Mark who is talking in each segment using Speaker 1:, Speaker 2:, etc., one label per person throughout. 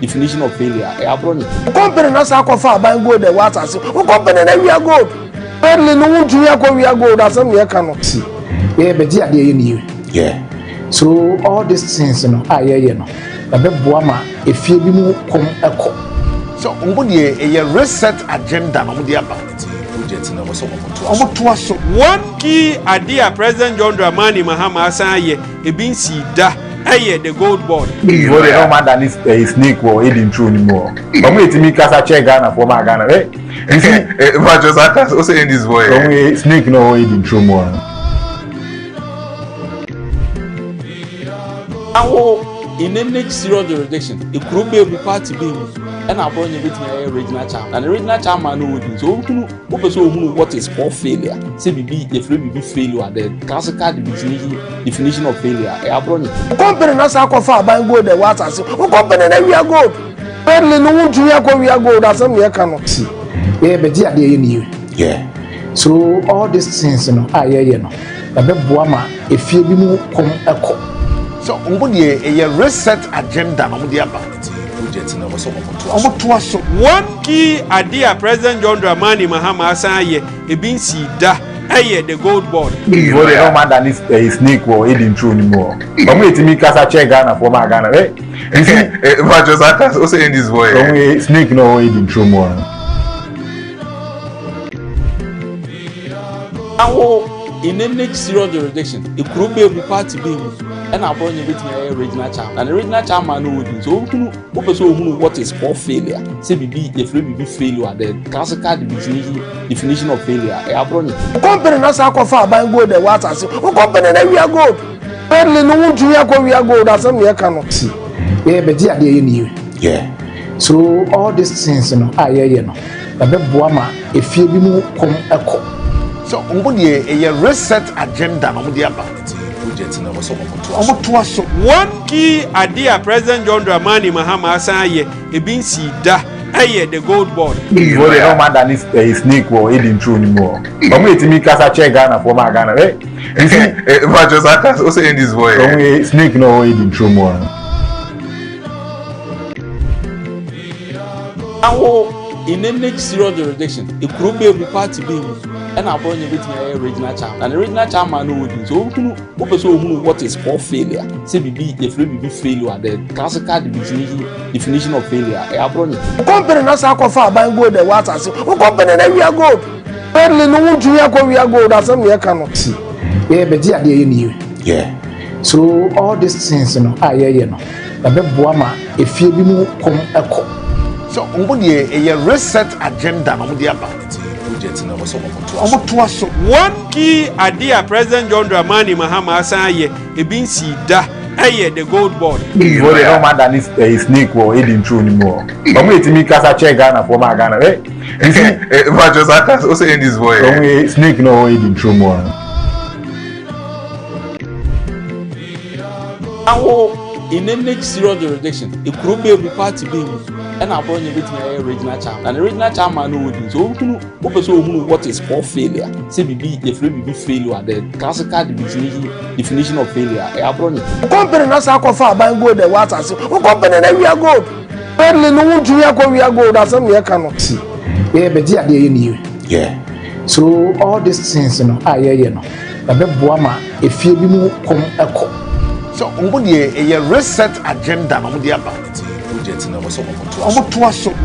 Speaker 1: definition of failure.
Speaker 2: Company na sa kofa ban gold the water so. Company na we are gold. Pedle no won to we are gold asem ye ka no. See. Yeah, be dia dey you. Yeah. So all these things no yeah no. Na be boa ma efie bi mu kom eko.
Speaker 3: So umbude a reset agenda no dey about.
Speaker 4: One key idea President John Dramani Mahama Asaye ebinsi da the gold board.
Speaker 5: You know the man that is a snake or hidden true anymore. But wait till me casa check Ghana for my Ghana, eh? You see, but just also in this way. Snake no hidden true more.
Speaker 1: In the next zero jurisdiction, it could be a party being and I brought you with my original charm. And the original charm I know so who what is called failure. CBB, if we be failure, the classical definition of failure. I brought you.
Speaker 2: Company na sa kofa ban gold the water so. Company na we are gold. Pedle no won to we are gold asem ye ka no. See. Yeah, be dia dey you. Yeah. So all these things no yeah no. Na be boa ma efie bi mu kom eko.
Speaker 3: So umbude a reset agenda no dey about.
Speaker 4: One key idea President John Dramani Mahama Asaye ebinsi da the gold board.
Speaker 5: You know the man that is a snake or hidden true anymore. But wait till me casa check Ghana for my Ghana, eh? You see, but just also in this way. Snake no hidden true more.
Speaker 1: In the next zero jurisdiction, it could be a party being and I brought you with my original charm. And the original charm I know so who what is called failure. CBB, if we be failure, the classical definition of failure. I brought you.
Speaker 2: Company na sa kofa ban gold the water so. Company na we are gold. Pedle no won to we are gold asem ye ka no. See. Yeah, be dia dey you. Yeah. So all these things no yeah no. Na be boa ma efie bi mu kom eko.
Speaker 3: So umbude a reset agenda no dey about.
Speaker 4: One key idea President John Dramani Mahama Asaye ebinsi da the gold board.
Speaker 5: You know the man that is a snake or hidden true anymore. But wait till me casa check Ghana for my Ghana, eh? You see, but just also in this way. Snake no hidden true more.
Speaker 1: In the next zero jurisdiction, it could be a party being and I brought you with my original charm. And the original charm I know so who what is called failure. CBB, if we be failure, the classical definition of failure. I brought you.
Speaker 2: Company na sa kofa ban gold the water so. Company na we are gold. Pedle no won to we are gold asem ye ka no. See. Yeah, be dia dey you. Yeah. So all these things no yeah no. Na be boa ma efie bi mu kom eko.
Speaker 3: So umbude a reset agenda no dey about.
Speaker 4: One key idea President John Dramani Mahama Asaye ebinsi da the gold board.
Speaker 5: You know the man that is a snake or hidden true anymore. But wait till me casa check Ghana for my Ghana, eh? You see, but just also in this way. Snake no hidden true more.
Speaker 1: In the next zero jurisdiction, it could be a party being and I brought you with my original charm. And the original charm I know so who what is called failure. CBB, if we be failure, the classical definition of failure. I brought you.
Speaker 2: Company na sa kofa ban gold the water so. Company na we are gold. Pedle no won to we are gold asem ye ka no. See. Yeah, be dia dey you. Yeah. So all these things no yeah no. Na be boa ma efie bi mu kom eko.
Speaker 3: So umbude a reset agenda no dey about.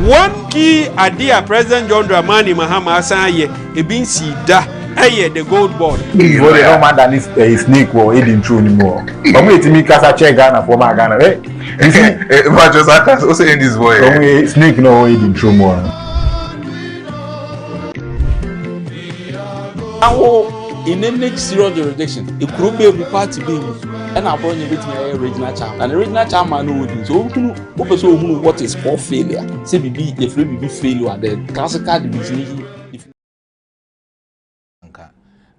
Speaker 4: One key idea President John Dramani Mahama Asaye ebinsi da the gold board.
Speaker 5: You know the man that is a snake or hidden true anymore. But wait till me casa check Ghana for my Ghana, eh? You see, but just also in this way. Snake no hidden true more.
Speaker 1: In the next zero jurisdiction, it could be a party being and I brought you with my original charm. And the original charm I know so who what is called failure. CBB, if we be failure, the classical definition.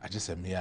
Speaker 6: I just said, me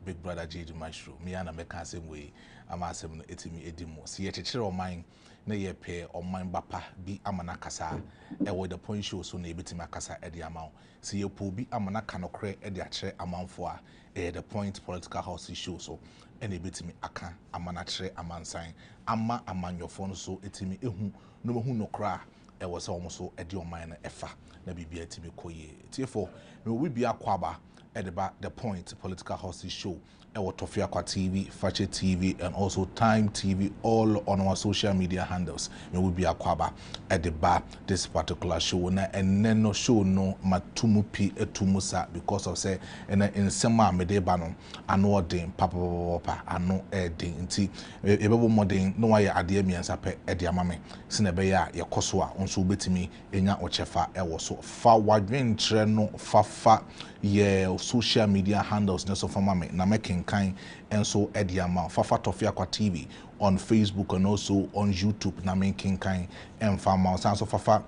Speaker 6: big brother J.D. Maestro, me and I make the same way. I'm asking etimi edimo. See, it's your mind. na ye pay ɔman bapa bi amana kasa ɛwɔ the point show so na ebetimi akasa ɛde ama wo si ye po bi amana kanokre ɛde akyerɛ amanfo a the point political house show so ɛna ebetimi aka amana kyerɛ amansan ama amanyɔfo no so etimi ehu no mehu nokra ɛwɔ sɛ ɔmo so ɛde ɔman no ɛfa na bibia etimi kɔyie tiefo me obi bia kwaba ɛde the point political house show ɛwɔ Tofiakwa TV, Fache TV, and also Time TV, all on our social media handles. Me will be akwaba at the bar this particular show na and then no show no matumu pi etumusa because of say and in sema medeba no ano den papa ano den nti ebebo modern no why ade miensa pe ede amame sine be ya yekoso a onso betimi enya ochefa ɛwɔ so fa wadwen kyerɛ no fafa ye social media handles na so for mame na making kind and so Ediama Fafa Tofiakwa TV on Facebook and also on YouTube na making kind and farmer so Fafa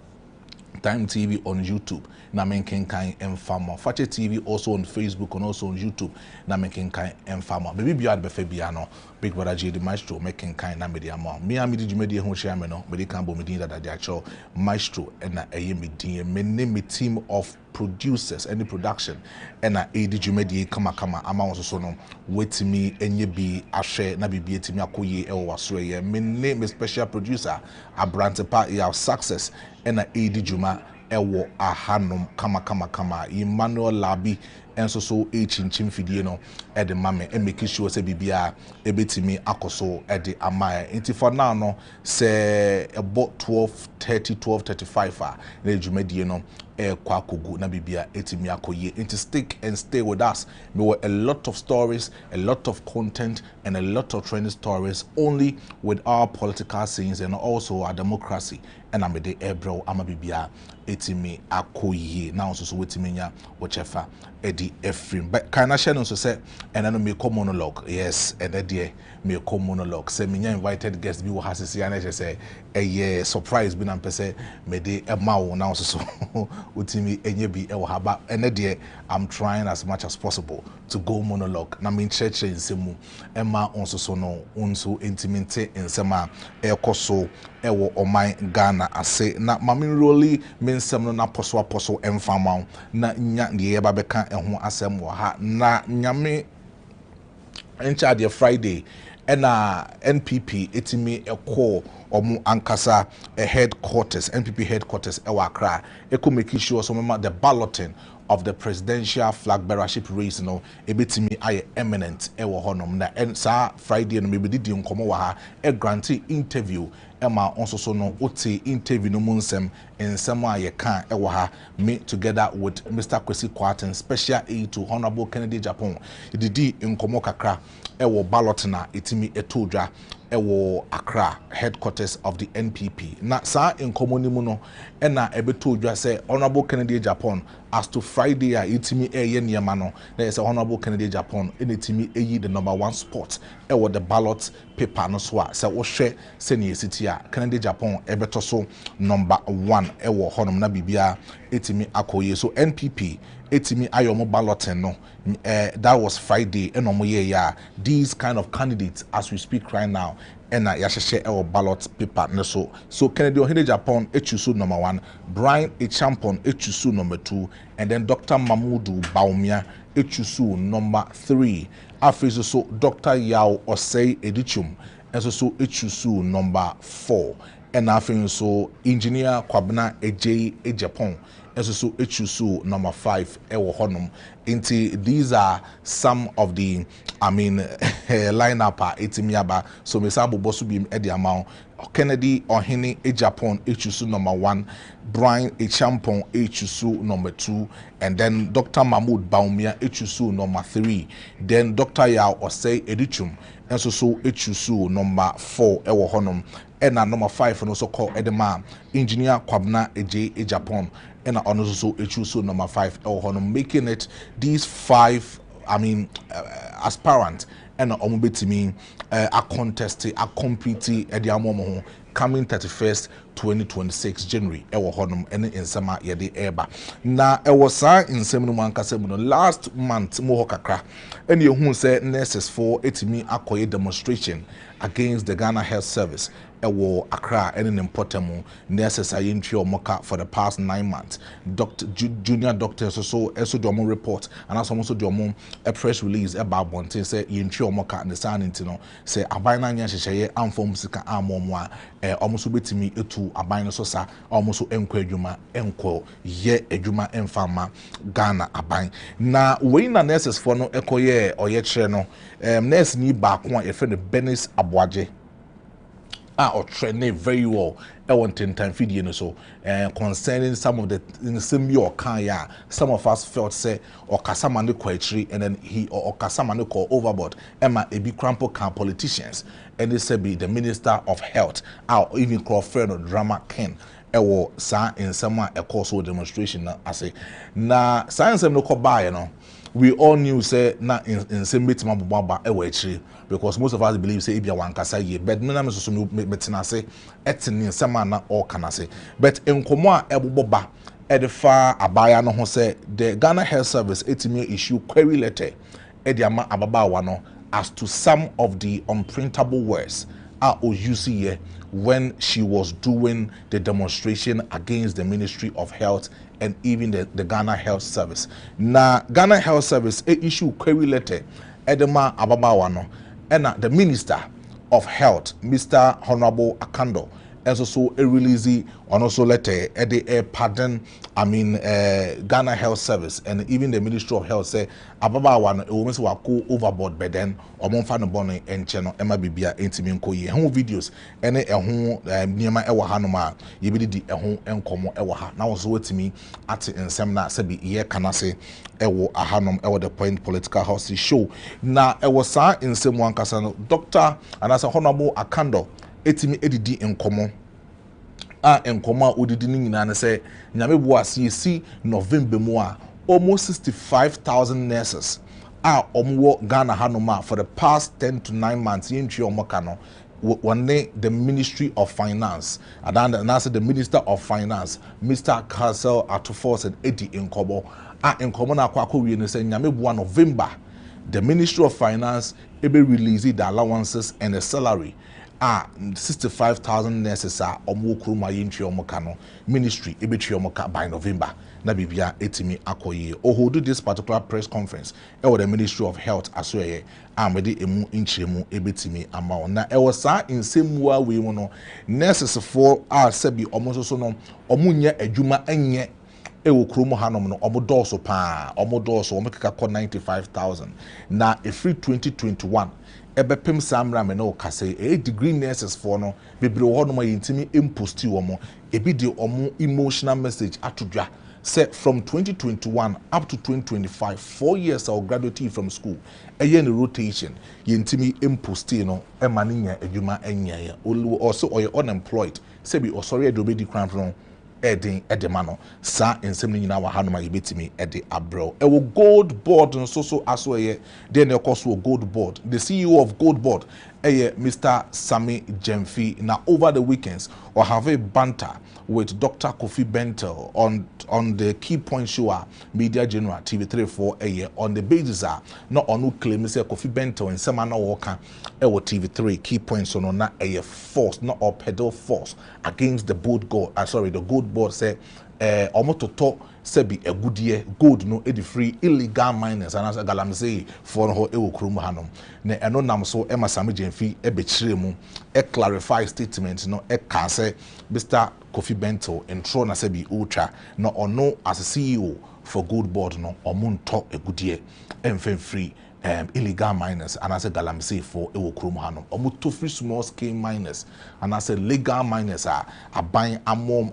Speaker 6: Time TV on YouTube na making kind and farmer Fache TV also on Facebook and also on YouTube na making kind and farmer baby biad befabiano Big Brother J the Maestro making kind na media ma me amidi jumedi ho hia me no me de kan bo me din da dia cho Maestro and na eye me din me name me team of producers any production and na edi jumedi kama ama won so no wetimi enye bi ahwe na bibia timi akoye e wo so ye me name special producer Abrantepa ya success and na edi juma ewo ahanom kama Emmanuel Labi enso so echinchim fidie no e de mame e make sure say bibia ebetimi akoso e de amae nti for now no say about 12:35 na ejumedie no e kwa kogu na bibia etimi akoye nti stick and stay with us. There were a lot of stories, a lot of content and a lot of trending stories only with our political scenes and also our democracy and amede ebro amabibia etimi akoye now so wetimi nya wochefa edi efrim but kind of share no so say and then me come monologue yes and then me come monologue say me invited guests bi wo hasisi and say a surprise bi na mpese me de emawo now so utimi enye bi e wo haba and then I'm trying as much as possible to go monologue na me church nsemu ema onso so no onso intimate nsema e koso ewo oman Ghana ase na mami really mensem no na poso emfama na nya de eba beka eho asem wo ha na nyame encha de Friday ena NPP etimi ekọ omu ankasa headquarters NPP headquarters ewa Accra eko make sure so the balloting of the presidential flag bearership race no ebetimi aye eminent ewo honom na sa Friday no maybe didi nkomo wa ha e grantee interview ema onso so no oti interview no munsem ensem aye kan ewo ha me together with Mr. Kwesi Kwarteng special aid to Honorable Kennedy Japan didi nkomo kakra ewo ballot na etimi etodwa ewo Accra headquarters of the NPP na sa nkomo ni mu no ena ebetodwa say Honorable Kennedy Japan as to Friday a etimi eye niema no na say Honorable Kennedy Japan enetimi eyi the #1 spot ewo the ballot paper no so a say wo hwe se ne city a Kennedy Japan ebeto so #1 ewo honom na bibia etimi akoye so NPP etimi ayomo balloting no that was Friday enomo ye ya these kind of candidates as we speak right now and yasheshe ewo ballot paper ne so Kennedy Ohene Japan echusu #1 Brian Echampon echusu #2 and then Dr. Mamudu Baumia echusu #3 after so Dr. Yao Osei Edichum and so echusu #4 and after so Engineer Kwabena Japan and so echusu #5 ewo honum into these are some of the lineup etimiaba so mesabo bosu bim edi amount Kennedy Ohene Japan echusu #1 Brian Echampon echusu #2 and then Dr. Mahmoud Baumia echusu #3 then Dr. Yao Osei Edichum and so echusu #4 ewo honum and #5 and also call edema Engineer Kwabena Japan and also echusu #5 ewo honum making it these 5 aspirant and omubetimi a contest a compete edi amomo coming 31st 2026 January ewo honum ene nsema yede eba na ewo saa nsem no mankasa mu no last month mo ho kakra ene ehun se nurses for etimi akoye demonstration against the Ghana Health Service ewo Accra ene Npotamu nurses ayentwi omoka for the past 9 months. Junior doctors also do omo report and also do omo a press release about bonte say yentwi omoka ne san ntino say aban na nya hyehye amfom sika amomo a omo so betimi etu aban no so sa omo so enko adwuma enko ye adwuma emfama Ghana aban na we na nurses for no ekoye oye kire no nurse ni ba ko a efe no Benis Aboaje or train very well. I want to time video so concerning some of the same or kaya some of us felt say or kasamane kwetri and then he or kasamane call overboard Emma ebi crampo can politicians and they say be the Minister of Health or even Crawford or Drama Ken ewo sa in some a course demonstration na ase na science no ko buy no we all knew say na in same bit mababa ewo echi because most of us believe say ebia wankasa ye but me na me so metina say etini sama na all kana say but enkomo a eboboba edefa abaya no ho say the Ghana Health Service etimi issue query letter ediama ababawa no as to some of the unprintable words are used here when she was doing the demonstration against the Ministry of Health and even the Ghana Health Service. Now, Ghana Health Service issue query letter Edema Ababawano and the Minister of Health, Mr. Honorable Akando, and also a release on also letter at a pardon Ghana Health Service and even the Ministry of Health say Ababawano almost wako overboard by then or monfano bonnet and channel Emma Bibia intiminko ye home videos and a home near my ewa hanoma yibidi a home and como ewa now was with me at in semna sebi ye kanase ewo ahanom ewo the point political house show na ewo sa in same one kasano doctor and as a honorable Akando etimi edidi enkomo enkomo odidi ni nyina ne say nyame bo asi November mu a almost 65,000 nurses omwo Ghana hanoma for the past 10 to 9 months yentwi omoka no one the Ministry of Finance and the Minister of Finance Mr. Castle Atufos and Eddie Nkomo enkomo na akwa wie ne say nyame bo November the Ministry of Finance ebe release the allowances and the salary 65,000 nurses are omo kruma yentwi omoka no ministry ebetwi omoka by November na bibia etimi akoye hold this particular press conference with the Ministry of Health asoye amede emu inchiremu ebetimi ama na was in same way we no nurses for sebi omo so no omo nya adwuma enye ewo kromo hanom no omo doso pa omo doso omo keka 95,000 na free 2021 ebepem samra me no kase degree nurses for no bebre ho no ma yintimi imposti wo mo ebi de omo emotional message atodwa say from 2021 up to 2025 4 years of graduate from school eye no rotation yintimi imposti no e maninya adwuma enya also or unemployed say be osori e do be di kran from edemano sa ensem nyina wa hanoma yebetimi ede abro ewo gold board nso so aso eye de na ekoso gold board the CEO of gold board Mr. Sami Jemfi na over the weekends or have a banter with Dr. Kofi Bentel on the key point show Media General TV3 on the basis not on who claim say Kofi Bentel and Semana Walker TV3 key points on na force not or pedal force against the board god the gold board say omototo sebi egudie gold no edi free illegal miners and as galamsey for no ewo krum hanom na eno nam so Emma Sami Jemfi ebechire mu clarify statement no ka say Mr. Kofi Bento intro na sebi ultra no ono as CEO for gold board no omunto egudie emfen free illegal miners and as a galamsey for ewo krum hanom omuto free small scale miners and as a legal miners are buying amom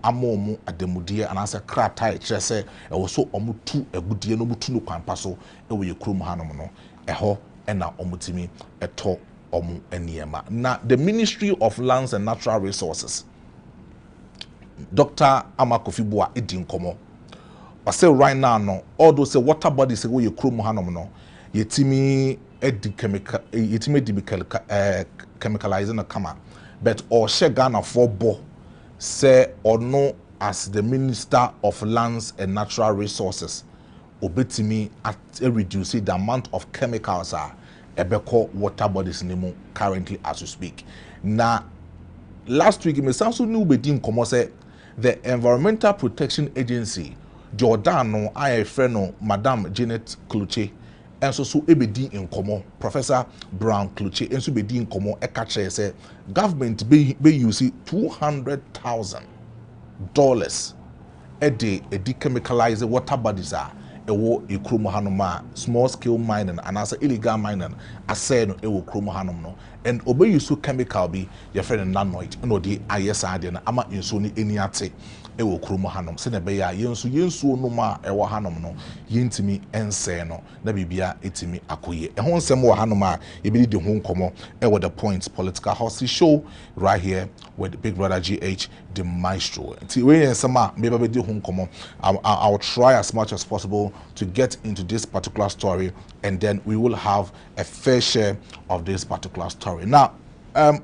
Speaker 6: ademudie and as a krata chese e wo so omutu egudie no mutu no kwampa so ewo ye krum hanom no eho ena omutimi eto omu eniema na the Ministry of Lands and Natural Resources Dr. Amakofibua edinkomo I say right now no all those say water bodies say we krum hanom no yetimi chemicalize no kama but or she Ghana for bo say or no as the Minister of Lands and Natural Resources obetimi at reduce the amount of chemicals ebeko water bodies nemu currently as we speak. Now last week me sanso ni ubedi nkomo say the Environmental Protection Agency Jordano IFR no Madam Janet Kluche enso so ebedi nkomo Professor Brown Kluche enso bedi nkomo eka kire say government be use $200,000 a day a chemicalize water bodies ewo ekromo hanom a small scale mining and as illegal mining asay no ewo kromo hanom no and obey use chemical bi your friend nanoid no di ayesa de na ama inso ni eni ate ewo kromo hanom se na be ya yenso no ma ewo hanom no yentimi ense no na bibia etimi akoye ho nsem wo hanom a ebi di ho nkomo ewo the Point Political House show right here with Big Brother GH the Maestro. Until we ensem a me ba di ho nkomo I'll try as much as possible to get into this particular story, and then we will have a fair share of this particular story. Now,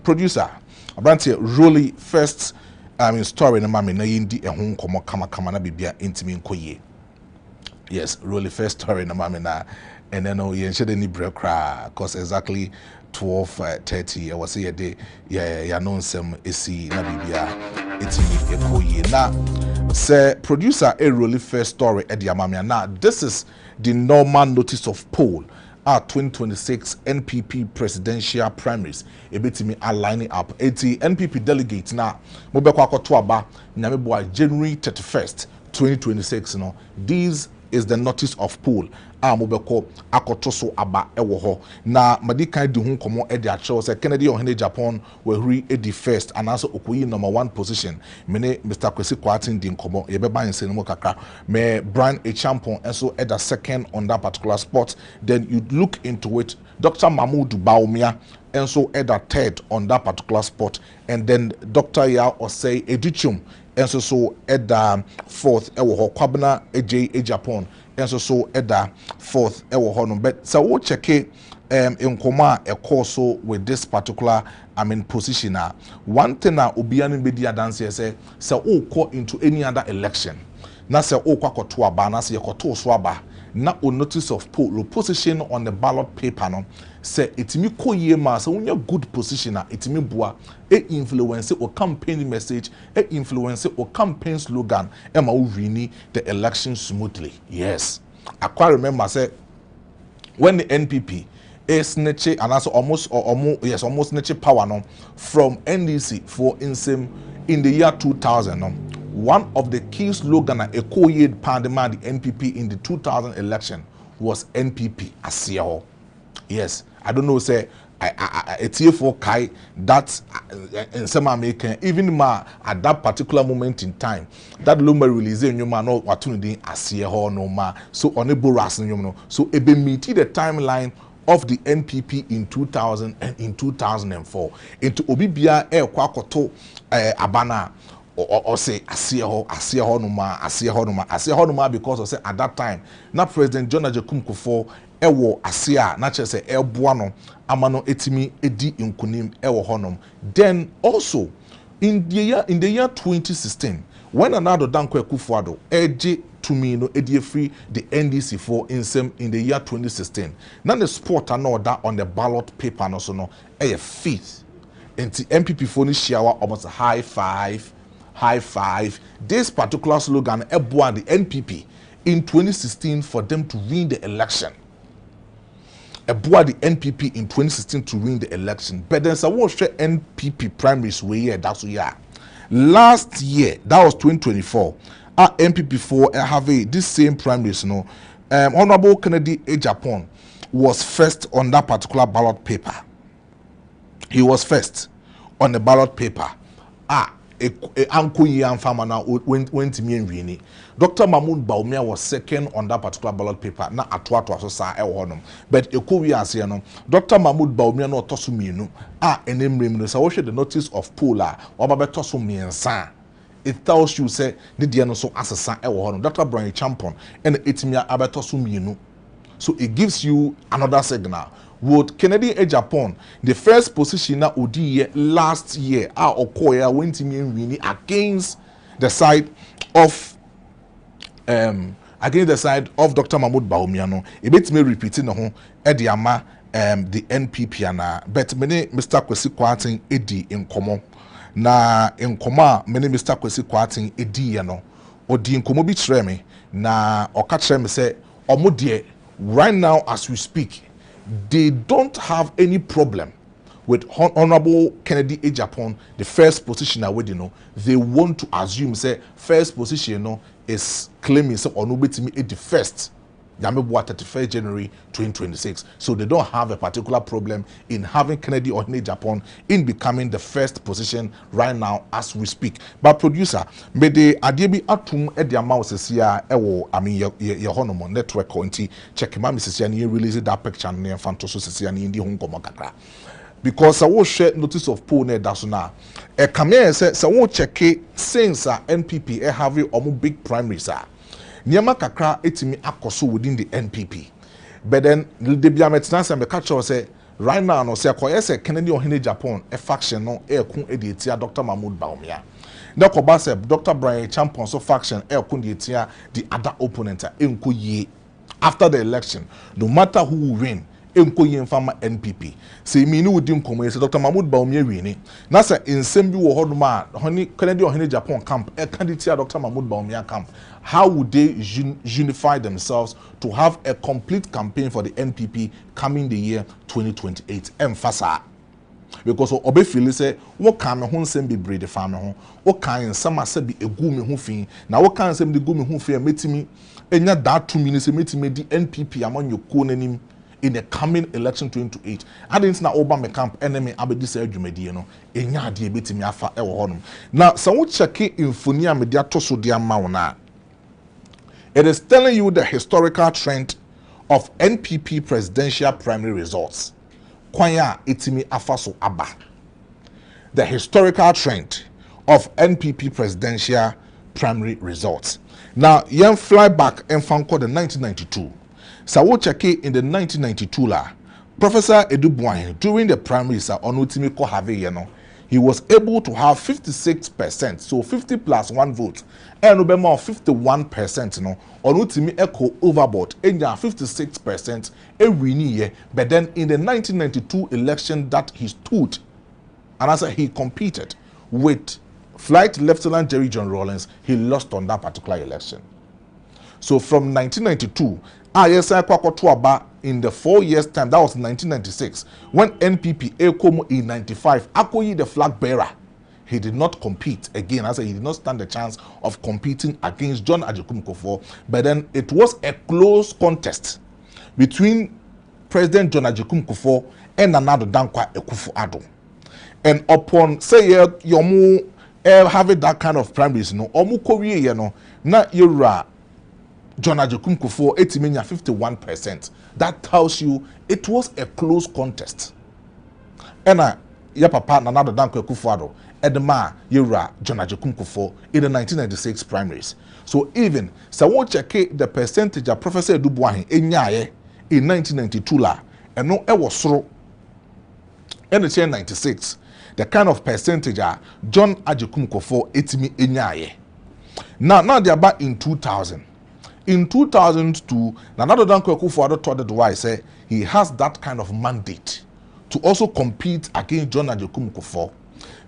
Speaker 6: producer, Abranti, really first story na mami na yindi ehun komo kama na bibia intimi nkoye. Yes, really first story na mami na and then yen shede ni brekra cause exactly 12:30 I was say day ya no nsem esi na bibia intimi ekoye. Now say producer a really first story at the Amamia. Now this is the normal notice of poll at 2026 NPP presidential primaries. A bit me aligning up 80 NPP delegates now. Mobekwa Kotuaba Namibwa January 31st 2026. No, these is the notice of poll. Mobeko akotoso aba ewo na madika di hu komo e dia chew say Kennedy Ohene Japan we re edi first and also Okoyi number 1 position. Mene Mr. Kwesi Kwatin di komo ye beba nse no kakra me Brian Echampon also at the second on that particular spot. Then you look into it, Dr. Mahmoud Baumia and so at the third on that particular spot, and then Dr. Ya Osei Edichum and so at the fourth ewo Kwabena AJ Japan and so at the fourth ewo honum. But so we check in koma a course with this particular position. One thing na obianu media dance say so o into any other election. Na say o kwa koto aba na say koto so aba na o notice of poll position on the ballot paper no say itimi koye ma so unya good position na itimi bua influence or campaign message influence or campaign slogan ma o wini the election smoothly. Yes, I quite remember say when the NPP is snatch and also almost snatch power no from NDC for insem in the year 2000 no. One of the key slogan a co-aid pandemic the NPP in the 2000 election was NPP Asiaho. Yes, I don't know say a TF4 Kai that in some American even ma at that particular moment in time that lumber release in your man no opportunity Asiaho no ma so on a boras no so it be meeting the timeline of the NPP in 2000 and in 2004 into Obibia kwakoto abana or say Asiaho numa because of say at that time na President John Ajekum Kufuor ewo Asia na che say elboano amano etimi edi nkunim ewo honum. Then also in the year 2016 when another Dankwa Kufuor eje to me no edi free the NDC for insem in the year 2016 now the sport and all that on the ballot paper no so no a fifth into MPP for ni shiawa almost high five this particular slogan ebwa the NPP in 2016 for them to win the election. Ebwa the NPP in 2016 to win the election. But then some NPP primaries were here that's year. Last year, that was 2024. Our NPP for have this same primaries, Honorable Kennedy A. Japan was first on that particular ballot paper. He was first on the ballot paper. Went to me and Rini. Dr. Mahmoud Baumia was second on that particular ballot paper. Na atwa so sa but Dr. Mahmoud Baumia no tosuminu enemrem so the notice of poll obabe tosumiensa. It tells you say the no so asesa Dr. Brian Champon and etimia abetosuminu. So it gives you another signal would Kennedy Ejapon, the first position na odi last year, Okoya went in winning against the side of Dr. Mahmoud Bawumia. A bit me repeating no Ediama the NPP ana, but many Mr. Kwesi Kwarteng edi in common. Na in common, many Mr. Kwesi Kwarteng edi no. Odi in komo bi kyerɛ me na ɔka kyerɛ me sɛ ɔmo deɛ right now as we speak they don't have any problem with Honorable Kennedy Ejapon, the first position already know. They want to assume say first position no is claiming say ono betimi the first Yamebua 31st January 2026. So they don't have a particular problem in having Kennedy or Ejapon in becoming the first position right now as we speak. But producer, may the adiebi atum edi amount sesia ewo ye honomo network konti check ma sesia ni release that picture ne fantoso sesia ni ndi honkomo kakra. Because I will share notice of poll ne daso na e come say so wo check since NPP have omo big primaries Niama kakra etimi akoso within the NPP. But then the biametina se me catch say right now no say akoye say Kennedy Ohene Japan a faction no e kun editia Dr. Mahmoud Bawumia. Na ko ba say Dr. Brian Champion so faction e kun editia the other opponent enko ye after the election. No matter who will win enko ye mfama NPP. Say me ni wudi nkomo say Dr. Mahmoud Bawumia wini. Na say nsem bi wo hodoma honi Kennedy Ohene Japan camp e candidature Dr. Mahmoud Bawumia camp. How would they unify themselves to have a complete campaign for the NPP coming the year 2028? Emphasize. Because obe feel say what can me hun sem be breed family ho what can some say be egu me ho fin na what can sem de gu me ho fin metimi enya that 2 minutes metimi di NPP among your ko nanim in the coming election 2028. I didn't na Obama camp enemy abedi say adwumadi no enya ade betimi afa e wo honum. Now so wo check infonia media to so dia ma wona. It is telling you the historical trend of NPP presidential primary results. Kwanya itimi afaso aba. The historical trend of NPP presidential primary results. Now, yen fly back and found called the 1992. Sawo cheke in the 1992 la, Professor Edubuahin during the primaries on utimi ko have yeno. He was able to have 56%, so 50 plus 1 vote, and Obama 51%. No, on ultimate echo overboard, and 56% every year. But then in the 1992 election that he stood, and as he competed with Flight Lieutenant Jerry John Rawlings, he lost on that particular election. So from 1992, ISI Kwakotuaba in the 4 years time, that was 1996, when NPP Ekomo in 95, Akoyi the flag bearer, he did not compete again. As he did not stand the chance of competing against John Agyekum Kufuor. But then it was a close contest between President John Agyekum Kufuor and Nana Dankwa Akufo-Addo. And upon say yomu having that kind of primaries, no, omu kowie ye no, na yura John Agyekum Kufuor 51%. That tells you it was a close contest. And ya papa Nana Dankwa Akufo-Addo Edema Yura John Agyekum Kufuor in the 1996 primaries. So even so we check the percentage of Professor Edubuahin enyaye in 1992 la and no e was so in the 96 the kind of percentage John Agyekum Kufuor etimi enyaye. Now they are back in 2000. In 2002, Nana Dankwa Akufo-Addo told the why say he has that kind of mandate to also compete against John Agyekum Kufuor.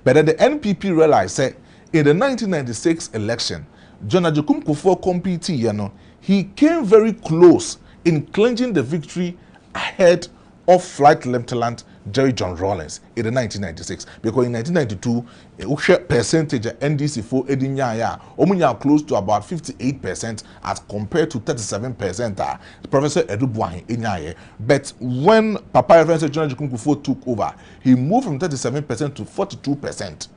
Speaker 6: But then the NPP realized that in the 1996 election, John Agyekum Kufuor competing, he came very close in clinching the victory ahead of Flight Lieutenant Jerry John Rawlings in the 1996. Because in 1992, percentage of NDC for Edinyaya, omunya close to about 58% as compared to 37% Professor Edubuahin Enyaye. But when Papa Reverend John Agyekum Kufuor took over, he moved from 37% to 42%.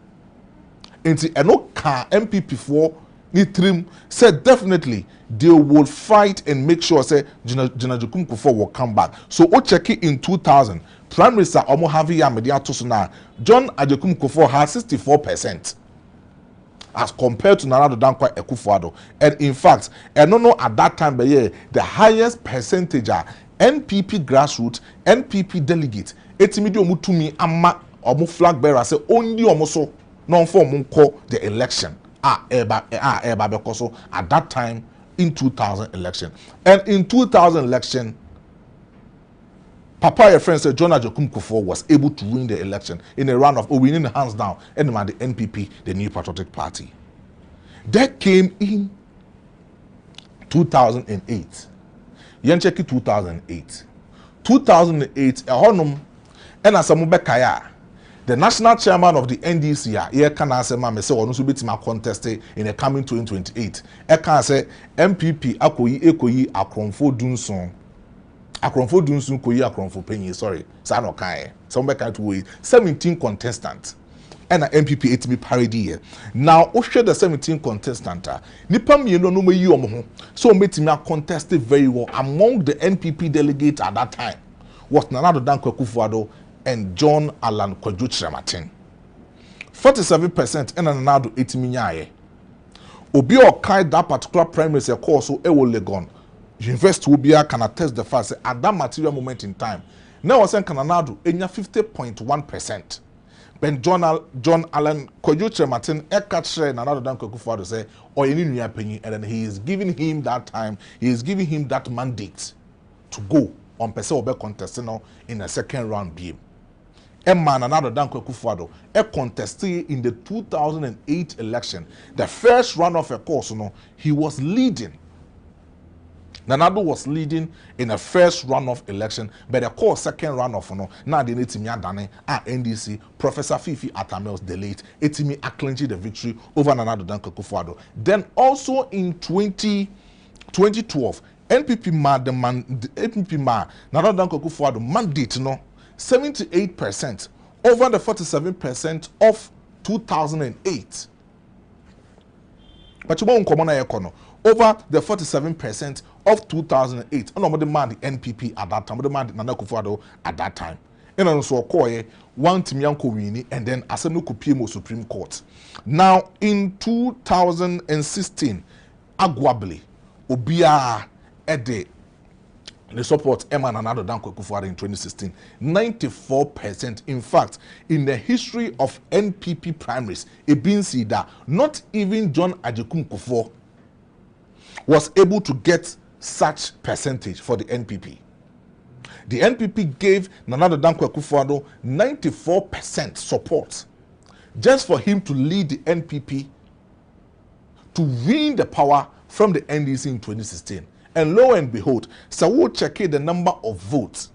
Speaker 6: And MPP for Nitrim said definitely they will fight and make sure say John Agyekum Kufuor will come back. So Ocheki in 2000, Prime Minister Omo Havi Media Tosuna, John Agyekum Kufuor has 64% as compared to Nana Dankwa Akufo-Addo. And in fact, I don't know at that time, but yeah, the highest percentage NPP grassroots, NPP delegate, etimi di omutumi ama omu flag bearer say only omoso non for call the election. Because at that time in 2000 election. And in 2000 election, Papa, your friend said John Ajokum Kufuor was able to win the election in a round of winning hands down, and the NPP, the New Patriotic Party. That came in 2008. Yencheki 2008. 2008, and as a the national chairman of the NDC, here can answer me say onu bit ma contest in the coming 2028. E can say MPP ekoyi akronfo dunson. Akronfo dunson koyi akronfo penyi, sorry. Sa no kan. Some be kan to wait 17 contestants. And MPP etimi parody here. Now, o share the 17 contestant. Nipa mienu no yi omo ho. So metimi contest very well among the NPP delegates at that time. Was Nana Addo Dankwa Akufo-Addo and John Allan Kwadwo-Kyerematen. 47% and Nana Addo etimi nyaye. Obi okai that particular primary se course so ewo Legon. University Obia can attest the fact that at that material moment in time, now was saying Nana Addo enya 50.1%. Ben John Allan Kwadwo-Kyerematen ekatre Nana Addo Dankwa Akufo-Addo say oyeni nua panyi, and then he is giving him that time, he is giving him that mandate to go on person obe contesting in a second round game. Emma Nana Addo Dankwa Akufo-Addo contested in the 2008 election. The first round of a course, he was leading. Nana Addo was leading in the first round of election, but the course second round of now they need to dane at NDC. Professor Fifi Atamel's delayed etimi clinch the victory over Nana Addo Dankwa Akufo-Addo. Then also in 2012. NPP Nana Addo Dankwa Akufo-Addo mandate 78% over the 47% of 2008. But you won't come on over the 47% of 2008. And nobody man the NPP at that time, nobody man Nana Akufo-Addo at that time. And also Okoye one Timianko Wini and then Asenu Kupiemo Supreme Court. Now in 2016, Agwabli Obia Ede the support Emma Nana Addo Dankwa Akufo-Addo in 2016, 94%. In fact, in the history of NPP primaries, it been seen that not even John Ajokum Kufuor was able to get such percentage for the NPP. The NPP gave Nana Addo Dankwa Akufo-Addo 94% support just for him to lead the NPP to win the power from the NDC in 2016. And lo and behold, so we'll check the number of votes.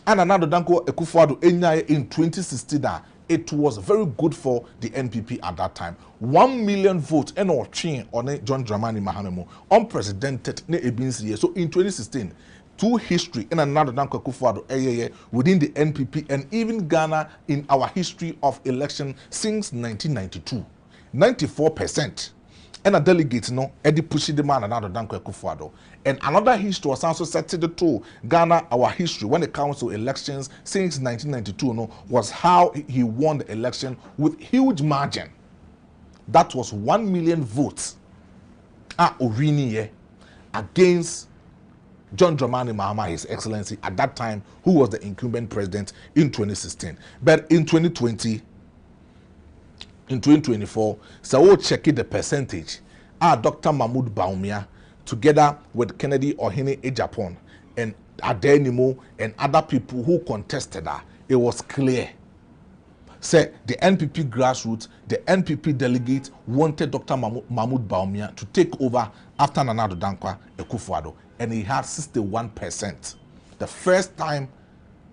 Speaker 6: And Nana Addo Dankwa Akufo-Addo in 2016, it was very good for the NPP at that time. 1 million votes and or chain on John Dramani Mahama unprecedented ne ebinsi. So in 2016, to history in Nana Addo Dankwa Akufo-Addo within the NPP and even Ghana in our history of election since 1992, 94%. And a delegate Eddie pushing the man Nana Addo Dankwa Akufo-Addo. And another history was also set to the two. Ghana, our history when it comes to elections since 1992 was how he won the election with huge margin. That was 1 million votes against John Dramani Mahama, His Excellency, at that time, who was the incumbent president in 2016. But in 2020, in 2024, so we'll check the percentage. Dr. Mahmoud Bawumia, together with Kennedy Ohene Ejapon and Adenimo and other people who contested that, it was clear. Say the NPP grassroots, the NPP delegate wanted Dr. Mahmoud Bawumia to take over after Nana Addo Dankwa Akufo-Addo, and he had 61%. The first time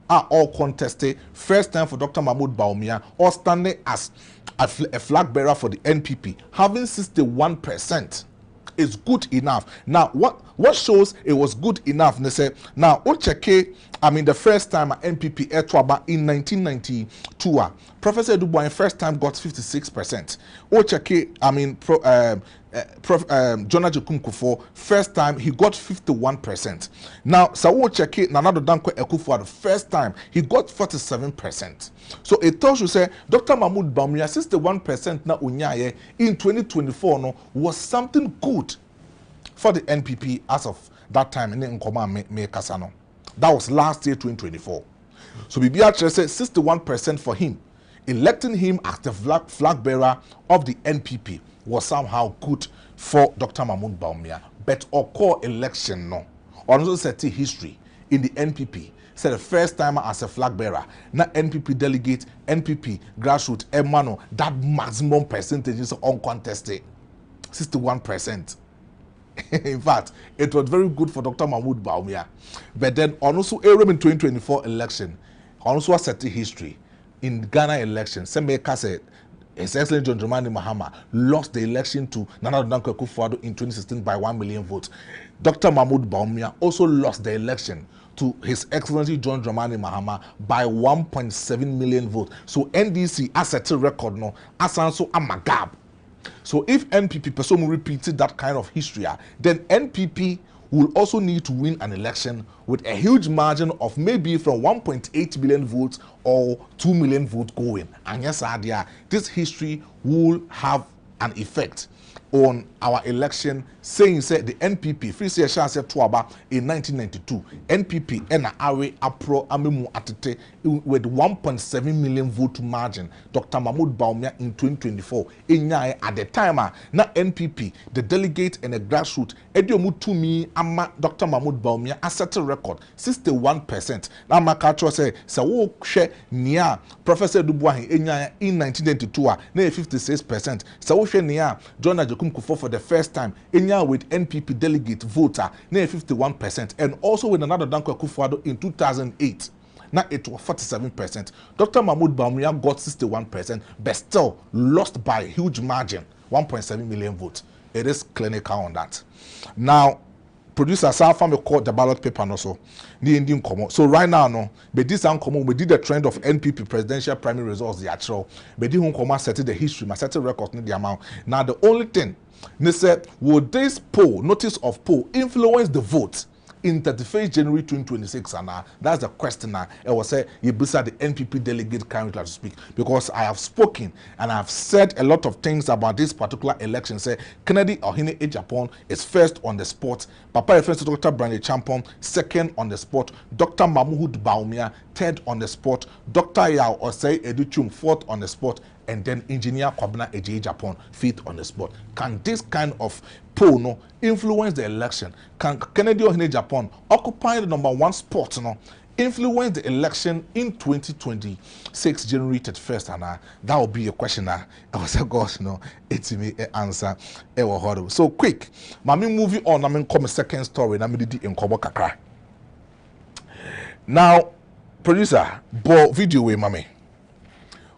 Speaker 6: all contested, first time for Dr. Mahmoud Bawumia, or standing as a flag bearer for the NPP, having 61%. Is good enough. Now, what shows it was good enough? They say now, Ocheke, the first time at NPP Etwaba in 1992, Professor Dubois first time got 56%. Ocheke, John Ajokum Kufuor first time he got 51%. Now, Sawo Ocheke Nana Addo Dankwa Akufo-Addo first time he got 47%. So it tells you say Dr. Mahmoud Bawumia 61% na unyaye in 2024 was something good for the NPP as of that time in Nkoma me Kasano. That was last year, 2024. So Bibiatra said 61% for him. Electing him as the flag bearer of the NPP was somehow good for Dr. Mahmoud Bawumia. But Oko election, no. Also set history in the NPP. Said the first time as a flag bearer. Now NPP delegate, NPP grassroots, Emano, that maximum percentage is uncontested. 61%. In fact, it was very good for Dr. Mahmoud Bawumia. But then also in 2024 election, also set history in Ghana election. Semeka said His Excellency John Dramani Mahama lost the election to Nana Danko Akufo-Addo in 2016 by 1 million votes. Dr. Mahmoud Bawumia also lost the election to His Excellency John Dramani Mahama by 1.7 million votes. So NDC has set a record no as also a magab. So if NPP person repeated that kind of history, then NPP will also need to win an election with a huge margin of maybe from 1.8 million votes or 2 million votes going. And yes, this history will have an effect on our election, saying say the NPP free say Tuaba in 1992 NPP and Awe Apro Amemu Atete with 1.7 million vote margin. Dr. Mahmoud Bawumia in 2024 at the time na NPP the delegate and the grassroots Ediomu to me ama Dr. Mahmoud Bawumia a set a record 61%. Na makacho say wo hwe nia Professor Dubois in 1992 na 56%. Wo hwe nia John Kumkufo for the first time Enya with NPP delegate voter near 51%, and also with another Danko Akufo-Addo in 2008 now it was 47%. Dr. Mahmoud Bawumia got 61%, but still lost by a huge margin, 1.7 million votes. It is clinical on that. Now producer Salfam called the ballot paper and also the Indian Komo. So right now, no, but this uncommon, we did the trend of NPP presidential primary results, the actual, but this Koma settled the history, my settled records in the amount. Now the only thing they said, would this poll, notice of poll, influence the vote in 31st January 2026? And that's the question now. I was say you beside the NPP delegate currently to speak, because I have spoken and I have said a lot of things about this particular election. Say Kennedy Ohene Ejapon is first on the spot, Papa reference to Dr. Brandy Champon second on the spot, Dr. Mahmoud Bawumia third on the spot, Dr. Yao Osei Educhum fourth on the spot, and then Engineer Kwabena Eji Japan fifth on the spot. Can this kind of poll no influence the election? Can Kennedy Ohene Japan occupy the #1 spot no influence the election in 2026 January 31st? And that will be a question. I was a gosh no it's me answer horrible. So quick, mami moving on. I'm come second story. I'm in Kobo Kakra. Now, producer, bo video way mami.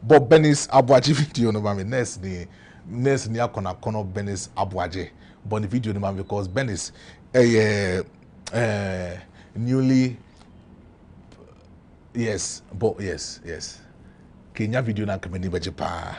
Speaker 6: But Benis Abuaji video no mami next ni akona kono Benis Abuaji but the video no mami because Benis newly yes Kenya video na kameni beje pa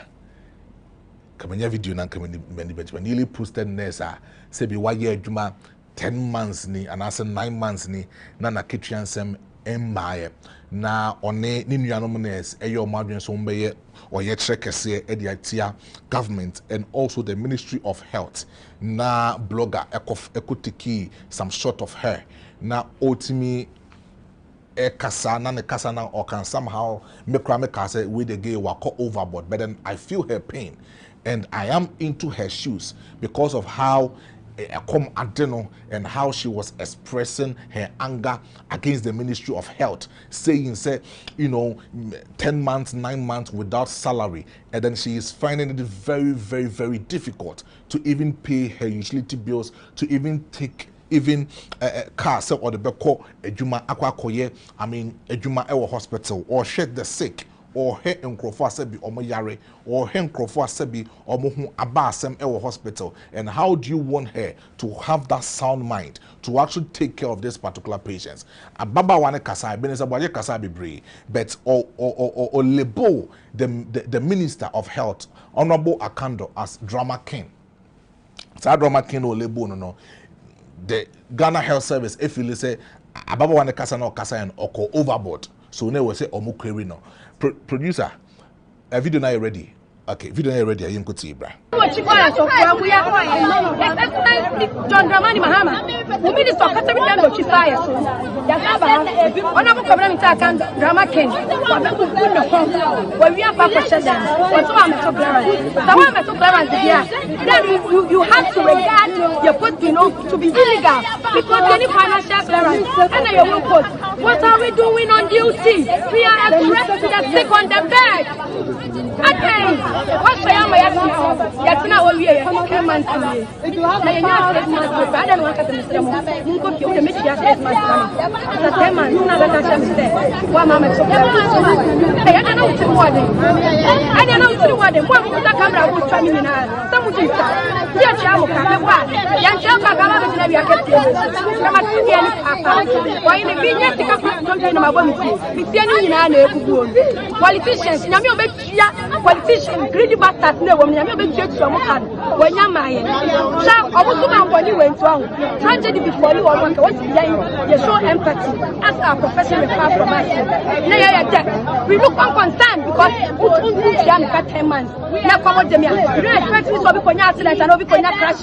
Speaker 6: Kenya video na kameni beje pa newly posted nessa say be why adwuma 10 months ni and as 9 months ni na kitchen sem embaye na one ni nuanom nes eyo madwen so mbeye oye chekese ediatia government and also the Ministry of Health na blogger ekotiki some sort of her na otimi kasa na ne kasa na or can somehow make kasa with the gay wako overboard, but then I feel her pain and I am into her shoes because of how and how she was expressing her anger against the Ministry of Health, saying, say, 10 months, 9 months without salary, and then she is finding it very, very, very difficult to even pay her utility bills, to even take car or the beko ejuma akwakoye, ejuma ewo hospital or shed the sick, or he nkrofo asebi omo yare, or he nkrofo asebi omo hu aba asem ewo hospital. And how do you want her to have that sound mind to actually take care of this particular patients? Ababa wane kasa benesa boye kasa bebre, but or label the Minister of Health Honorable Akando as drama king. So drama king or label no the Ghana Health Service if you say ababa wane kasa no kasa and overboard. So now we say omu query no. Producer, a video now ready. Okay, video is ready. You can see, bra.
Speaker 7: John Dramani Mahama, who minister of Catherine Dando Chisaya. One of the community account drama king, where we are Papa Shedan, or so I'm so clearance. So I'm so clearance here. Then you have to regard your post, to be illegal because any financial clearance and your own post. What are we doing on duty? We are a threat to the sick on the bed. Okay, what's the name of Yatina? We are a man. I don't want to say Mr. Mungo, you will make your face, my son. The Teman, you never catch them there. One moment, I don't know what I don't know what the one with the camera will try me now. Some would say, Dear Chamo, come back. Young Chapa, come out and never get you. Come out again, Papa. Why in the vineyard, take up something in my woman? It's the only politicians, Namio Bekia, politicians, greedy bastards, no woman, Namio Bekia, when you're mine. So, I was when you went wrong. Tragedy before you or what's behind you show empathy. As our profession requires from us. We look unconcerned because we don't got 10 months. Now, come on, Demia. You don't expect me to be on your accident and be on your crash.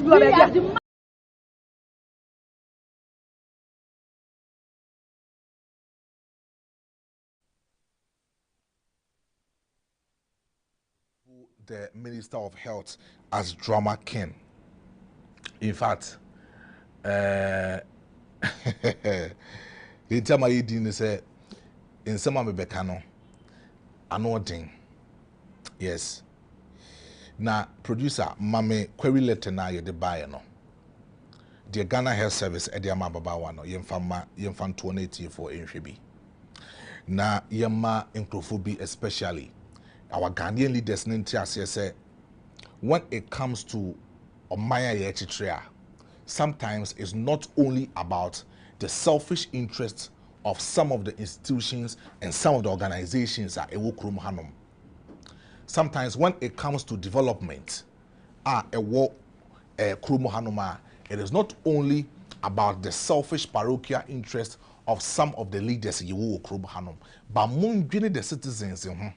Speaker 6: The Minister of Health as drama king. In fact, the time I did say in some of the becano, anointing. Yes. Now, producer, mame query letter na ye de buy no. The Ghana Health Service e dia mababa wano yemfan 280 for NHB. Na yema incrophobia especially our Ghanaian leaders say when it comes to Omaya Yechitria, sometimes it's not only about the selfish interests of some of the institutions and some of the organizations at Ewokrum Hanum. Sometimes when it comes to development, it is not only about the selfish parochial interest of some of the leaders in Ewokrum Hanum, but munjini the citizens in him.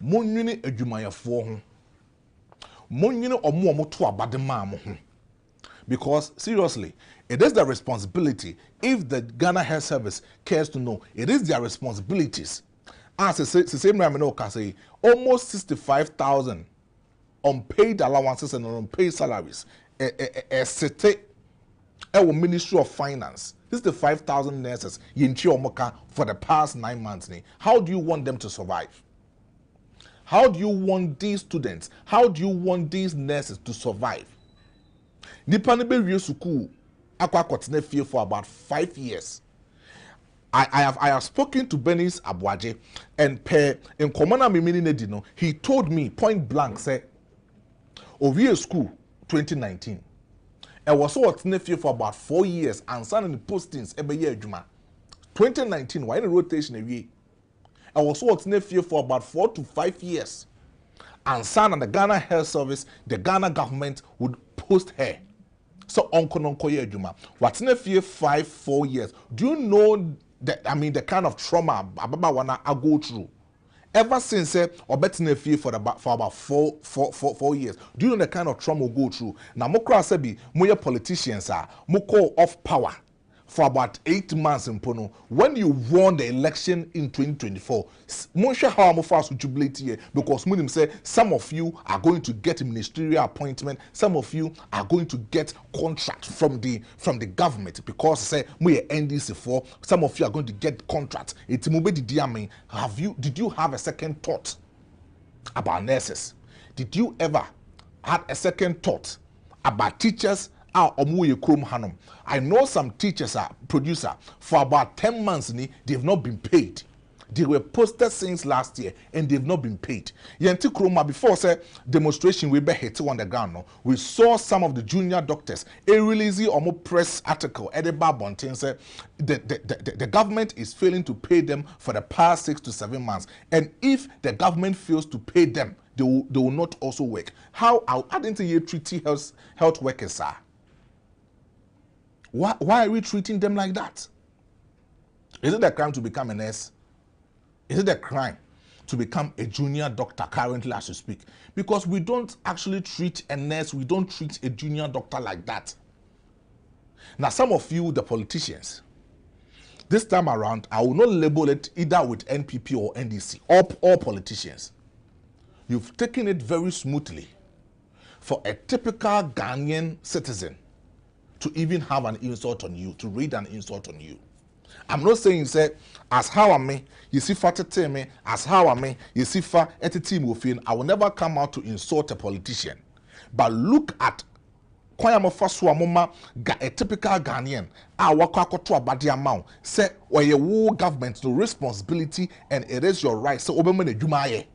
Speaker 6: Munjini ejumayafo ho. Munjini omo to abadema mo ho. Because seriously, it is the responsibility. If the Ghana Health Service cares to know, it is their responsibilities. As the same Ramino can say, almost 65,000 unpaid allowances and unpaid salaries. A Ministry of Finance. This is the 5,000 nurses for the past 9 months. How do you want them to survive? How do you want these students? How do you want these nurses to survive? Nipani be real suku akwa kotene fie for about 5 years. I have spoken to Benis Abuaje and in Komana Mimini Nedino, he told me point blank say Ovie school 2019. I was so at nephew for about 4 years and signing postings every year Juma. 2019, why in rotation a year? I was so at nephew for about 4 to 5 years. And signing the Ghana Health Service, the Ghana government would post her. So Uncle Ye Juma. What's nephew 4 years? Do you know the kind of trauma Ababa Wana I go through? Ever since Obetina fee for about 4 years. Do you know the kind of trauma we go through? Now Mokra Sebi, Moya politicians are Moko off power for about 8 months in Pono. When you won the election in 2024, Monsha how I'm fast with jubilate here because Munim said some of you are going to get ministerial appointment, some of you are going to get contract from the government because say we NDC for some of you are going to get contract. It's did you have a second thought about nurses? Did you ever had a second thought about teachers? I know some teachers are producer for about 10 months they've not been paid. They were posted since last year and they've not been paid. Yenti Kroma before say demonstration we be hit on the ground. No? We saw some of the junior doctors a release or more press article at the Babontin say the government is failing to pay them for the past 6 to 7 months. And if the government fails to pay them, they will not also work. How didn't you treat health workers, sir? Why are we treating them like that? Is it a crime to become a nurse? Is it a crime to become a junior doctor currently as we speak. Because we don't actually treat a nurse, we don't treat a junior doctor like that. Now, some of you, the politicians, this time around, I will not label it either with NPP or NDC, all politicians. You've taken it very smoothly for a typical Ghanaian citizen to even have an insult on you, to read an insult on you. I'm not saying, say, as how I may, you see, fatete me, as how I may, you see, fa etiti mufin. I will never come out to insult a politician. But look at Kwayama Faswa Moma, a typical Ghanaian, our Kwako Abadi amount, say, or your war government, no responsibility, and it is your right. So, Obama Jumaye,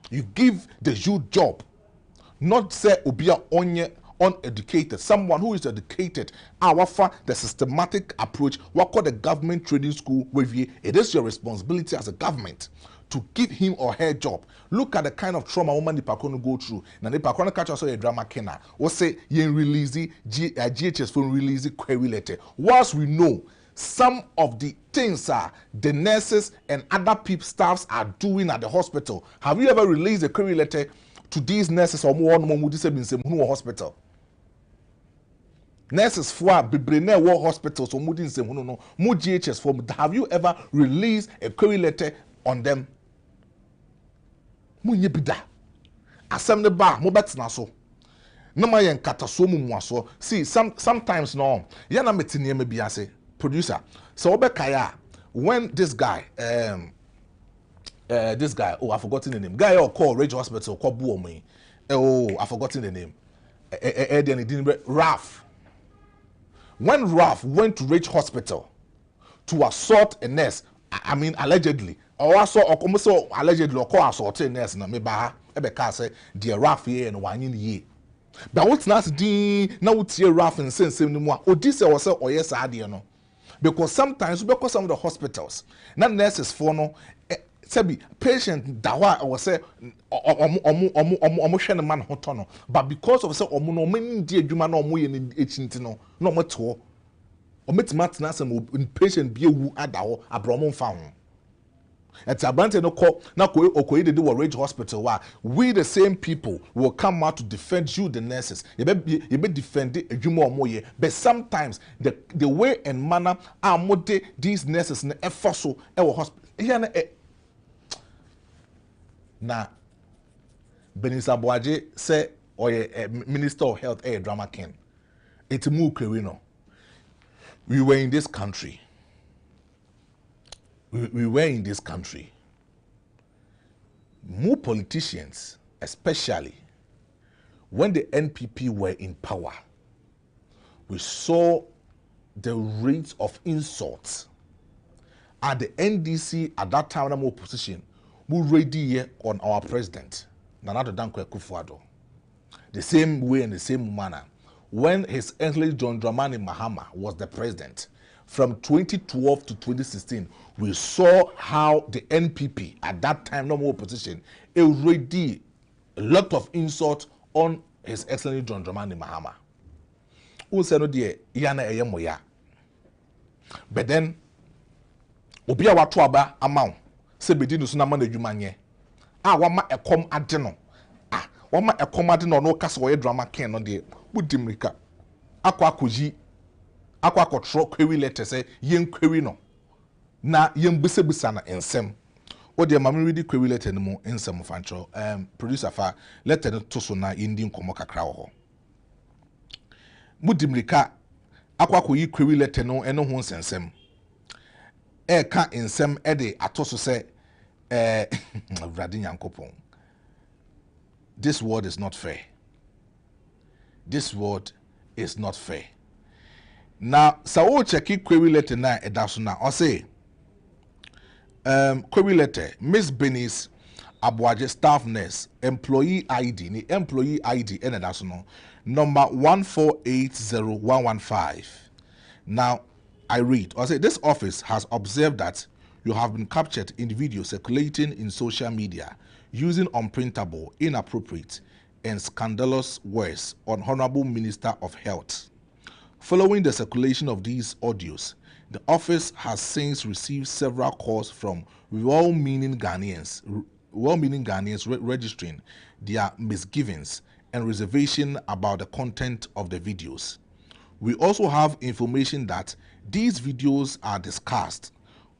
Speaker 6: you give the youth job, not say, Obia Onye. Uneducated, someone who is educated, offer the systematic approach, what called the government training school with you. It is your responsibility as a government to give him or her job. Look at the kind of trauma woman the Pakonu go through. Now the Pakonu catch us a drama kenna. Or say yen release GHS phone release query letter. Whilst we know some of the things the nurses and other people staffs are doing at the hospital. Have you ever released a query letter to these nurses or more who hospital? Nurses for Bibrene War Hospital, so Moodin say, no, more GHS form. Have you ever released a query letter on them? Munye bida. Asem the bar, mo bet na so. No ma yen kata so mu so. See, sometimes no. Yana metini me bi ase. Producer. So obekaya when this guy oh, I've forgotten the name. Guy or call Rage Hospital, call Buomi. Oh, I've forgotten the name. Ralph. When Ralph went to Rage Hospital to assault a nurse, I mean allegedly, or also allegedly or call assault a nurse, na me ba ebeka say dear Ralph here and one ye. But what's not the now what's here Ralph and sense anymore? Or this or so or yes, I no. Because sometimes because some of the hospitals, not nurses for no. Sebi patient dawa or say omo man hotono, but because of say omo no many di adwuma na omo ye ne echinti no na omo to ometima tena some patient bi ewu adawo abromo mfa ho. At Abante no call na okoye de do Rage Hospital wa we the same people will come out to defend you the nurses. You be defend adwuma omo ye, but sometimes the way and manner amode these nurses na effort so e wo hospital here na na Benisa Boaje say or Minister of Health drama ken. It's mu no. We were in this country. We were in this country. More politicians, especially when the NPP were in power, we saw the rates of insults. At the NDC at that time, I'm opposition. We ready on our president, Nana Dankwa Akufo-Addo. The same way and the same manner, when His Excellency John Dramani Mahama was the president, from 2012 to 2016, we saw how the NPP at that time, no more opposition, already a lot of insult on His Excellency John Dramani Mahama. Who said no dear yana eyemoya. But then, Obia Watuaba amount. Sebedi no suna man adwuma nye wama ekom ade no wama ekom ade no kasa wo drama ken no de budimrika akwakoji akwakotro query letter say yen query no na yen busebusa na ensem o de ma me read query letter no mu ensem fancho producer fa letter no to so na yindi nkomo kakra wo ho budimrika akwakoyi query letter no eno ho nsensem ka insem ede atoso se this word is not fair. This word is not fair. Now sawo check query letter na edaso na o say query letter Miss Benis Abuaje staff nurse employee ID ni employee ID edaso no number 1480115. Now I read, I say, this office has observed that you have been captured in video circulating in social media using unprintable, inappropriate, and scandalous words on Honorable Minister of Health. Following the circulation of these audios, The office has since received several calls from well-meaning Ghanaians registering their misgivings and reservation about the content of the videos. We also have information that these videos are discussed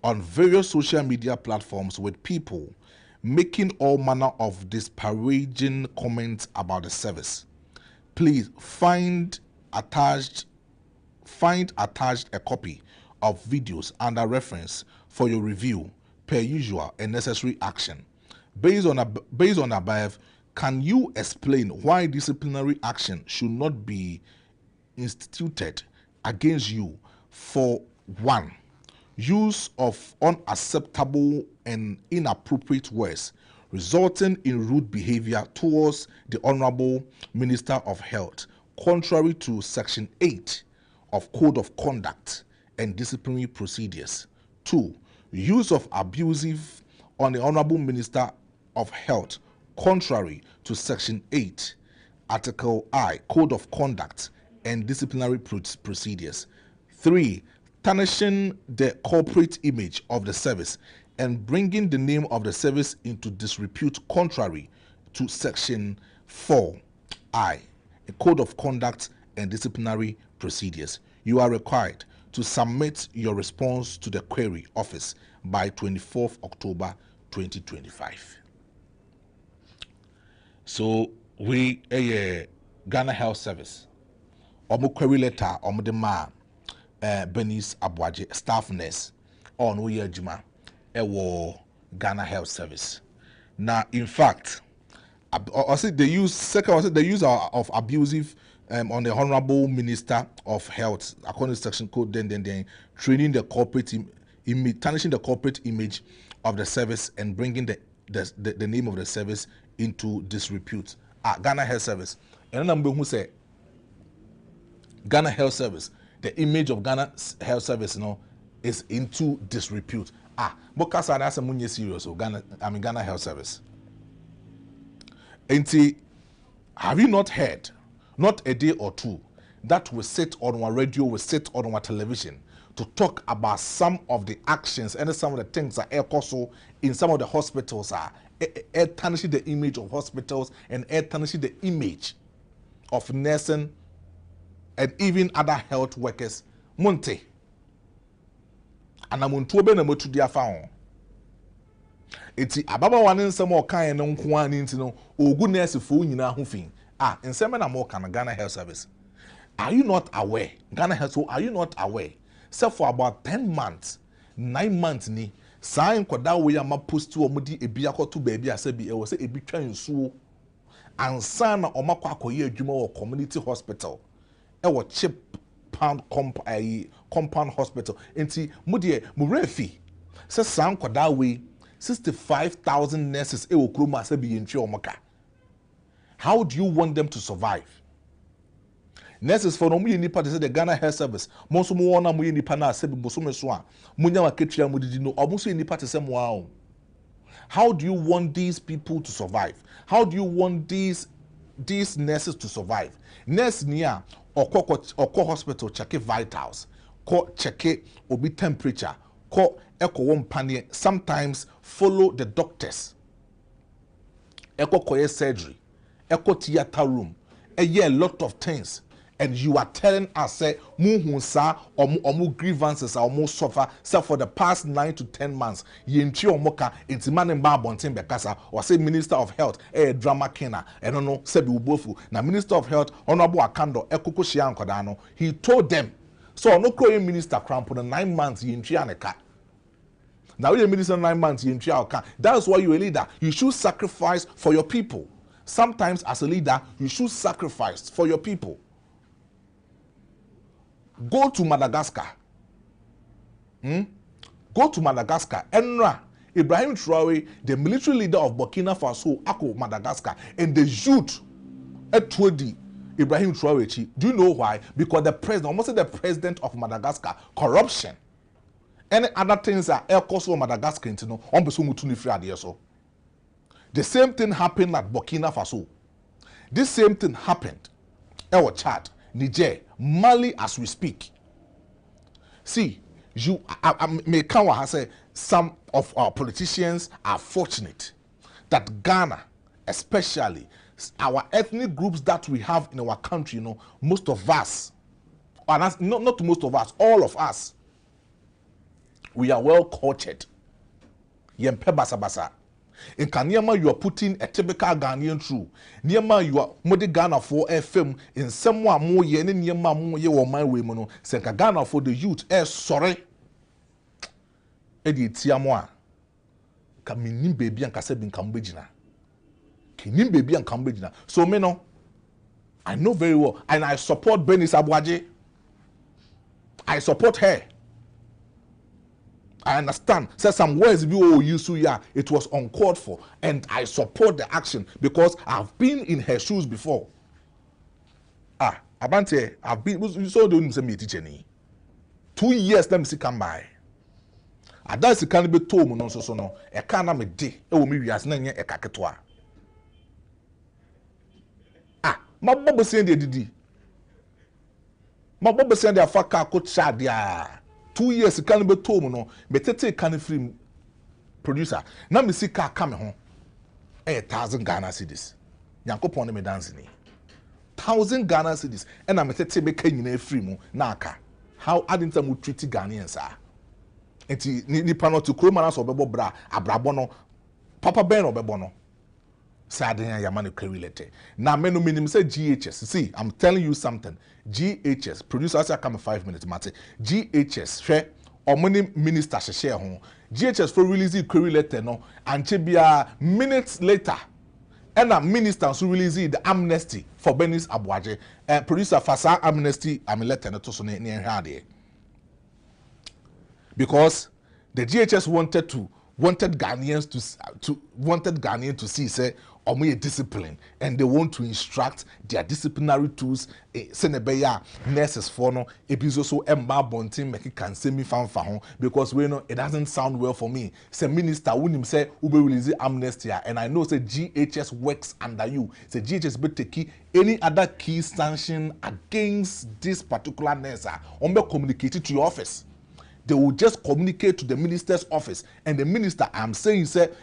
Speaker 6: on various social media platforms with people making all manner of disparaging comments about the service. Please find attached a copy of videos under reference for your review per usual and necessary action. Based on above, can you explain why disciplinary action should not be instituted against you for 1. Use of unacceptable and inappropriate words resulting in rude behavior towards the Honorable Minister of Health, contrary to Section 8 of Code of Conduct and Disciplinary Procedures. 2. Use of abusive on the Honorable Minister of Health, contrary to Section 8, Article I, Code of Conduct and Disciplinary Procedures. 3. Tarnishing the corporate image of the service and bringing the name of the service into disrepute, contrary to Section 4I, a Code of Conduct and Disciplinary Procedures. You are required to submit your response to the query office by 24th October 2025. So we Ghana Health Service omo query letter omo de ma Benis Abuaje staff nurse on we adwuma ewo Ghana Health Service. Now in fact also they use of abusive on the Honorable Minister of Health according to Section Code then training the corporate image, tarnishing the corporate image of the service and bringing the name of the service into disrepute. Ghana Health Service. And number who say Ghana Health Service, the image of Ghana Health Service, is into disrepute. But that's a munye serious. So Ghana Health Service. And have you not heard, not a day or two, that we sit on our radio, we sit on our television to talk about some of the actions and some of the things that are also in some of the hospitals are tarnishing the image of hospitals and tarnishing the image of nursing and even other health workers. Monte. And I'm on to be no to their found. It's ababa one some more kind of one into no good nurse for you now who in some more can Ghana Health Service. Are you not aware? Ghana Health, so are you not aware? So for about 10 months, 9 months ni sign kwada we am post to omudi ebia to baby asabi e was ebi twan so ansa na omakwa akoye adwuma wo community hospital e wo chip pound compound hospital enti mudie murefi se sign kwada we 65,000 nurses e wo kroma asabi yentwe omoka. How do you want them to survive? Nurses for no nipa they say the Ghana Health Service. Most mo wana mo nipa na asebi boso so a munya wa ketua mo didi no omuso nipa te say mo. How do you want these people to survive? How do you want these nurses to survive? Nurse nia okọ hospital check vitals, ko check obi temperature, ko eko won panie, sometimes follow the doctors. Eko koye surgery, eko theater room, a lot of things. And you are telling us, say, muhunsa or grievances or more suffer, so for the past 9 to 10 months, yinchi omoka intimane mba bontin bekasa, or say Minister of Health, drama kena, and no sebi ubofu. Now Minister of Health, Honorable Akando, ekoko shian kodano, he told them, so no crowing Minister Cramp on 9 months yinchi aneka. Now you're Minister 9 months yinchi aka. That's why you're a leader. You should sacrifice for your people. Sometimes as a leader, you should sacrifice for your people. Go to Madagascar. Go to Madagascar. Enra Ibrahim Traore, the military leader of Burkina Faso, Ako Madagascar, and the youth Etwodi Ibrahim Traore. Do you know why? Because the president, almost the president of Madagascar, corruption. Any other things are air cost of Madagascar, you know, on so. The same thing happened at Burkina Faso. This same thing happened at Chad, Niger, Mali as we speak. See, I may count has say some of our politicians are fortunate that Ghana, especially our ethnic groups that we have in our country, most of us, and that's not most of us, all of us, we are well cultured. Yempe basa basa. In Kanyama, you are putting a typical Ghanaian through. Nyama, you are modi Ghana for FM in somewhere more yen in Yama more ye or my women. Senka Ghana for the youth. Sorry. Edi tiamoa. Kaminim baby and kasebin kambejina. Kinim baby and kambejina. So me no. I know very well. And I support Bernice Abuaje. I support her. I understand. Say some words it was uncalled for, and I support the action because I've been in her shoes before. Abante, I've been. You saw the same teacher. 2 years let me see come by. I dance can be told no so no. E kana me de. E wo me wiase na nye e kaketoa. Ma bobo sen de didi. Ma bobo sen de afaka ko cha dia. 2 years can be told no. Me tete can free producer. Na me see car come home. 1,000 Ghana cedis. Yankopon me dance ni. 1,000 Ghana cedis. And I'm tete be can free mo na aka. How adinta mu treat Ghanaians are. Enti ni pano to kroma na so bebo bra abrabo no papa ben obebo no saden ya manu kwelete na menu minim say GHS. See, I'm telling you something. GHS producer say come 5 minutes mate. GHS hwe omoni minister share ho. GHS for release kwelete no anche bia minutes later and a minister so release the amnesty for Bernice Abuaje. Producer fasa amnesty am letter no to so ne hade. Because the GHS wanted Ghanaians to see say omo discipline, and they want to instruct their disciplinary tools senebeya nurses for no ebizo so emba bontin make can say me fanfa ho because we know it doesn't sound well for me. Say minister wunim say ube release amnesty, and I know say GHS works under you. Say GHS be take any other key sanction against this particular nurse ombe communicate it to your office. They will just communicate to the minister's office, and the minister, I'm saying, said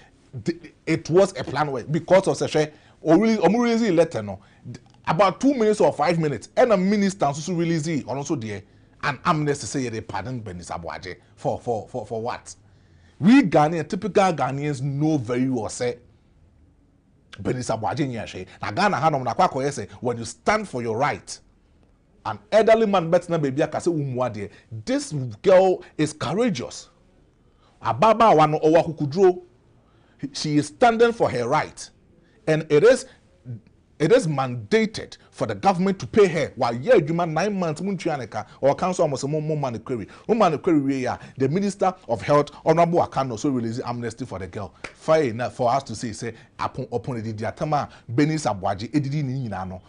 Speaker 6: it was a plan because of such a letter. No, about 2 minutes or 5 minutes, and a minister also release it, and also there, and amnesty say they pardon Bernice Abuaje for what? We Ghanaians, typical Ghanaians, know very well say Bernice Abuaje nyashe. Na Ghana hanom na kwa koye say when you stand for your right. An elderly man better than baby akase umwade. This girl is courageous. Ababa wano owa kukudro. She is standing for her right, and it is mandated for the government to pay her. While yeah, you man 9 months munchianeka or council almost a money query. The Minister of Health Honorable Akano so release amnesty for the girl. Fine enough for us to say upon the diatama Bernice Abuaje edidi ni no.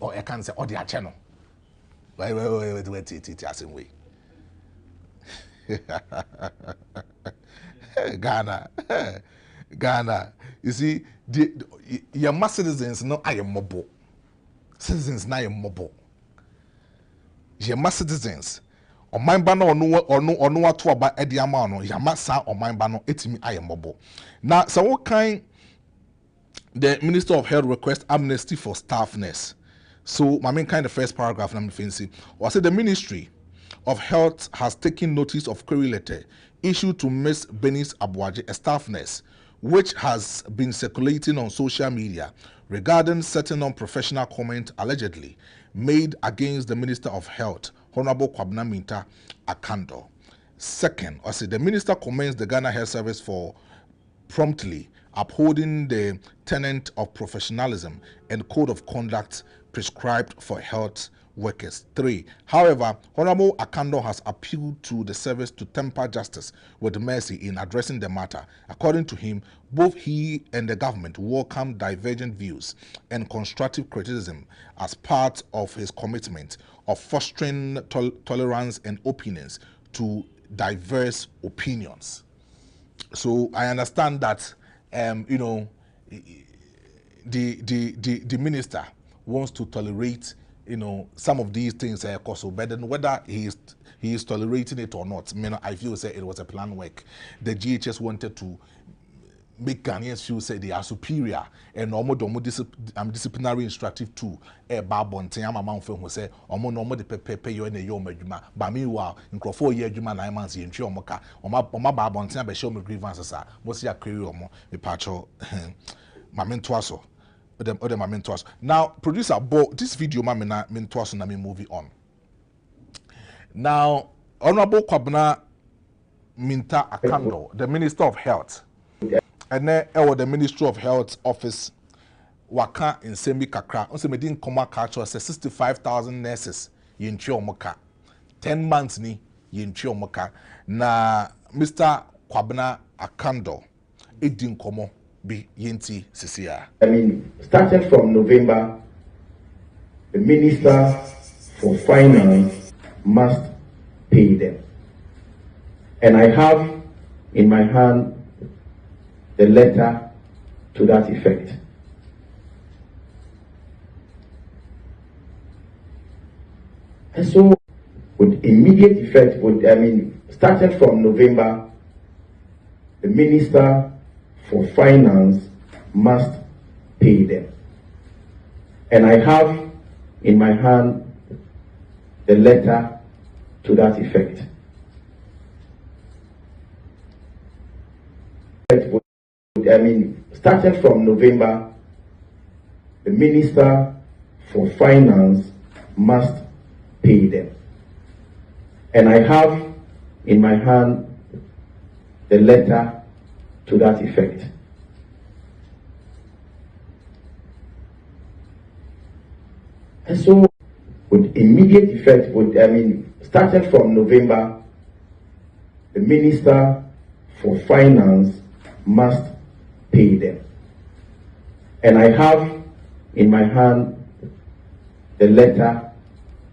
Speaker 6: Or I can't say or their channel. Wait, it way. Ghana. You see, your citizens no I am mobile. Citizens na am mobile. Your citizens. O man bano or no what to about Eddie Amano, Yamasa or mine bano, etimi I am mobile. Now, so what kind the Minister of Health requests amnesty for staff nurse. So, my main kind of first paragraph, I'm fancy. Or say the Ministry of Health has taken notice of query letter issued to Miss Bernice Abuaje, a staff nurse, which has been circulating on social media regarding certain unprofessional comments allegedly made against the Minister of Health, Honorable Kwabena Minta Akando. Second, or say the Minister commends the Ghana Health Service for promptly upholding the tenet of professionalism and code of conduct prescribed for health workers. 3. However, Honorable Akando has appealed to the service to temper justice with mercy in addressing the matter. According to him, both he and the government welcome divergent views and constructive criticism as part of his commitment of fostering tolerance and openness to diverse opinions. So I understand that the minister wants to tolerate some of these things, but then whether he he is tolerating it or not. I feel say it was a planned work. The GHS wanted to make Ghanaians feel say they are superior and disciplinary instructive tool. Babonte am amount for who say normal the pepe you and a yom juma. But meanwhile, in 4 year juma 9 months in Chiomoka, Oma Babonte be show me grievances. What's your career or more? The patcho, my mentoaso. Other my mentors. Now, producer, this video, my mentors, and me movie on. Now, Honorable Kwabena Minta Akando, the Minister of Health, and then the Ministry of Health office, Waka in Sembi Kakra, also Medin Koma Culture, 65,000 nurses in Chiomoka, 10 months ni in Chiomoka. Na Mr. Kwabena Akando, Edin Komo. Be Yenti Sisia.
Speaker 8: I mean, starting from November, the Minister for Finance must pay them. And I have in my hand the letter to that effect. And so, with immediate effect, starting from November, the Minister for Finance must pay them. And I have in my hand the letter to that effect. Starting from November, the Minister for Finance must pay them. And I have in my hand the letter to that effect. And so, with immediate effect, starting from November, the Minister for Finance must pay them. And I have in my hand the letter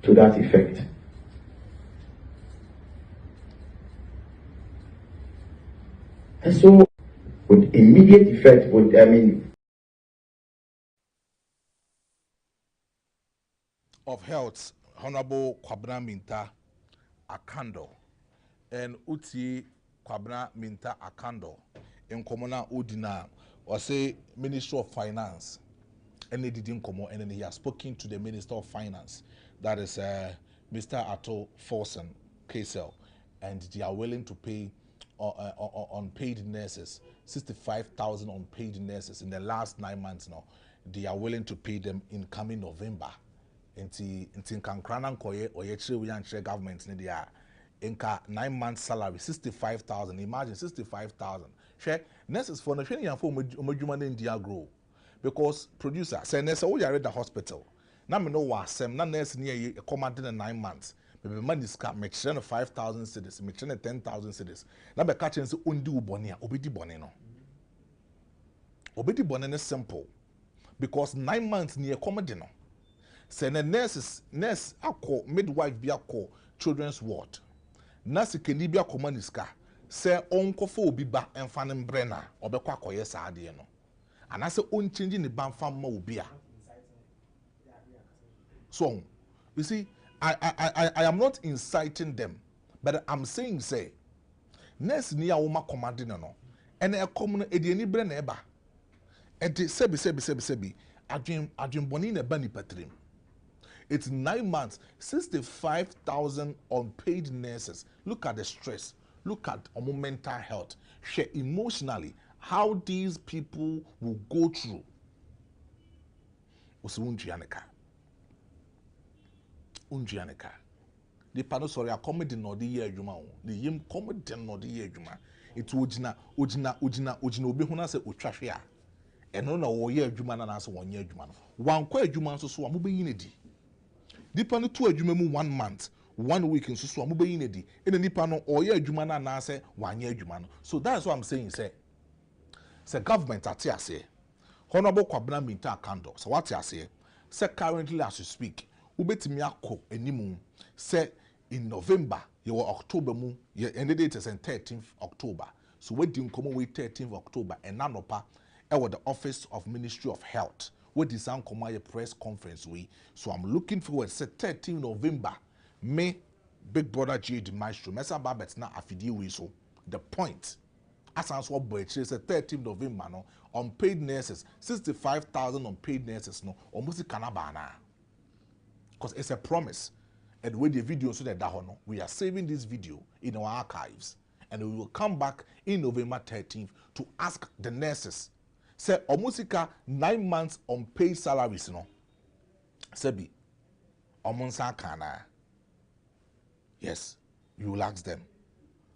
Speaker 8: to that effect. And so, with immediate effect,
Speaker 6: of Health, Honorable Kwabena Minta Akando, and Uti Kwabena Minta Akando, in Komona Udina, or say Minister of Finance, and they didn't come, and then he has spoken to the Minister of Finance, that is Mr. Atto Forsen KSL, and they are willing to pay unpaid nurses, 65,000 unpaid nurses in the last 9 months now. They are willing to pay them in coming November. Inti Kankrana Koye or Yechre government in the 9 months salary, 65,000. Imagine 65,000. Share nurses for no training for Mujuma in Dia grow. Because producer say nurse we are at the hospital. Now me know what sem na nurse near a commanding in 9 months. Maybe money scap make 5,000 cedis, make 10,000 cedis. Now be catching say undi ubonia, obedi bone no. Obedi bone is simple. Because 9 months near commanding no. Say the nurse ako midwife be ako children's ward. Nurse can be a commaniska. Say onko fo obi ba enfanem brenna obekwa koye saade no. And I say on changing the ban fam ma obia. So you see, I am not inciting them, but I'm saying say nurse ni a woma commanding no. And a common edieni brenna eba. And sebi adwin boni na ba ni patrim. It's 9 months, 65,000 unpaid nurses. Look at the stress. Look at mental health. Share emotionally how these people will go through. Unjianeka. The panel sorry, a comedy no the year juma. The yim comedy no the year juma. It ujina obi huna se utrashia. Eno na wo year juma na so 1 year juma. Wan kwa juma so amu be yinedi. Nipa no to adwuma mu 1 month 1 week nso so amu be yinedi. Ene nipa no oye adwuma na say 1 year adwuma no. So that's what I'm saying say government atiase. Honorable Kwabena Minta Akando. So what you say currently as you speak, ubetimi akọ animu say in November, you were October mu, your end date is 13th October. So we didn't come away 13th October and nanopa the Office of Ministry of Health. We design come press conference we. So I'm looking forward to 13th November. May Big Brother G.D. Maestro, Mesa Babet na afidi we so. The point. As I was boy, she said 13th November no unpaid nurses, 65,000 unpaid nurses no almost canabana. Because it's a promise. And with the video so that no, we are saving this video in our archives. And we will come back in November 13th to ask the nurses. Say Omusika 9 months unpaid salaries no. Sebi Omunsa kana. Yes, you will ask them.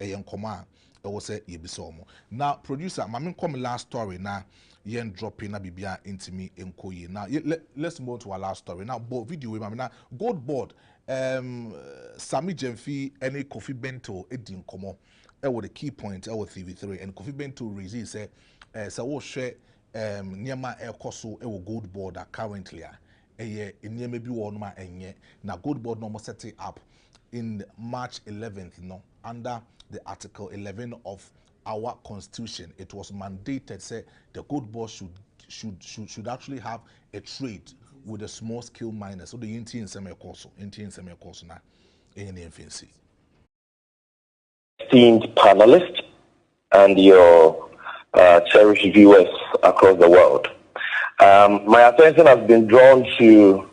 Speaker 6: A young command. I will say Yebisomo. Now, producer, my come last story now. Yen dropping na bibia into me in Koye. Now let's move on to our last story. Now, board video we now gold board. Sammy Jemfi any Kofi Bento edin komo. With the key point TV3 and Kofi Bento resist say so we share Nyama air koso gold board currently nyama bi won ma enye na gold board no set it up in March 11th no under the article 11 of our constitution. It was mandated say the gold board should actually have a trade with the small scale miners. So the Indian semi course na any infancy.
Speaker 9: Esteemed panelists and your cherished viewers across the world. My attention has been drawn to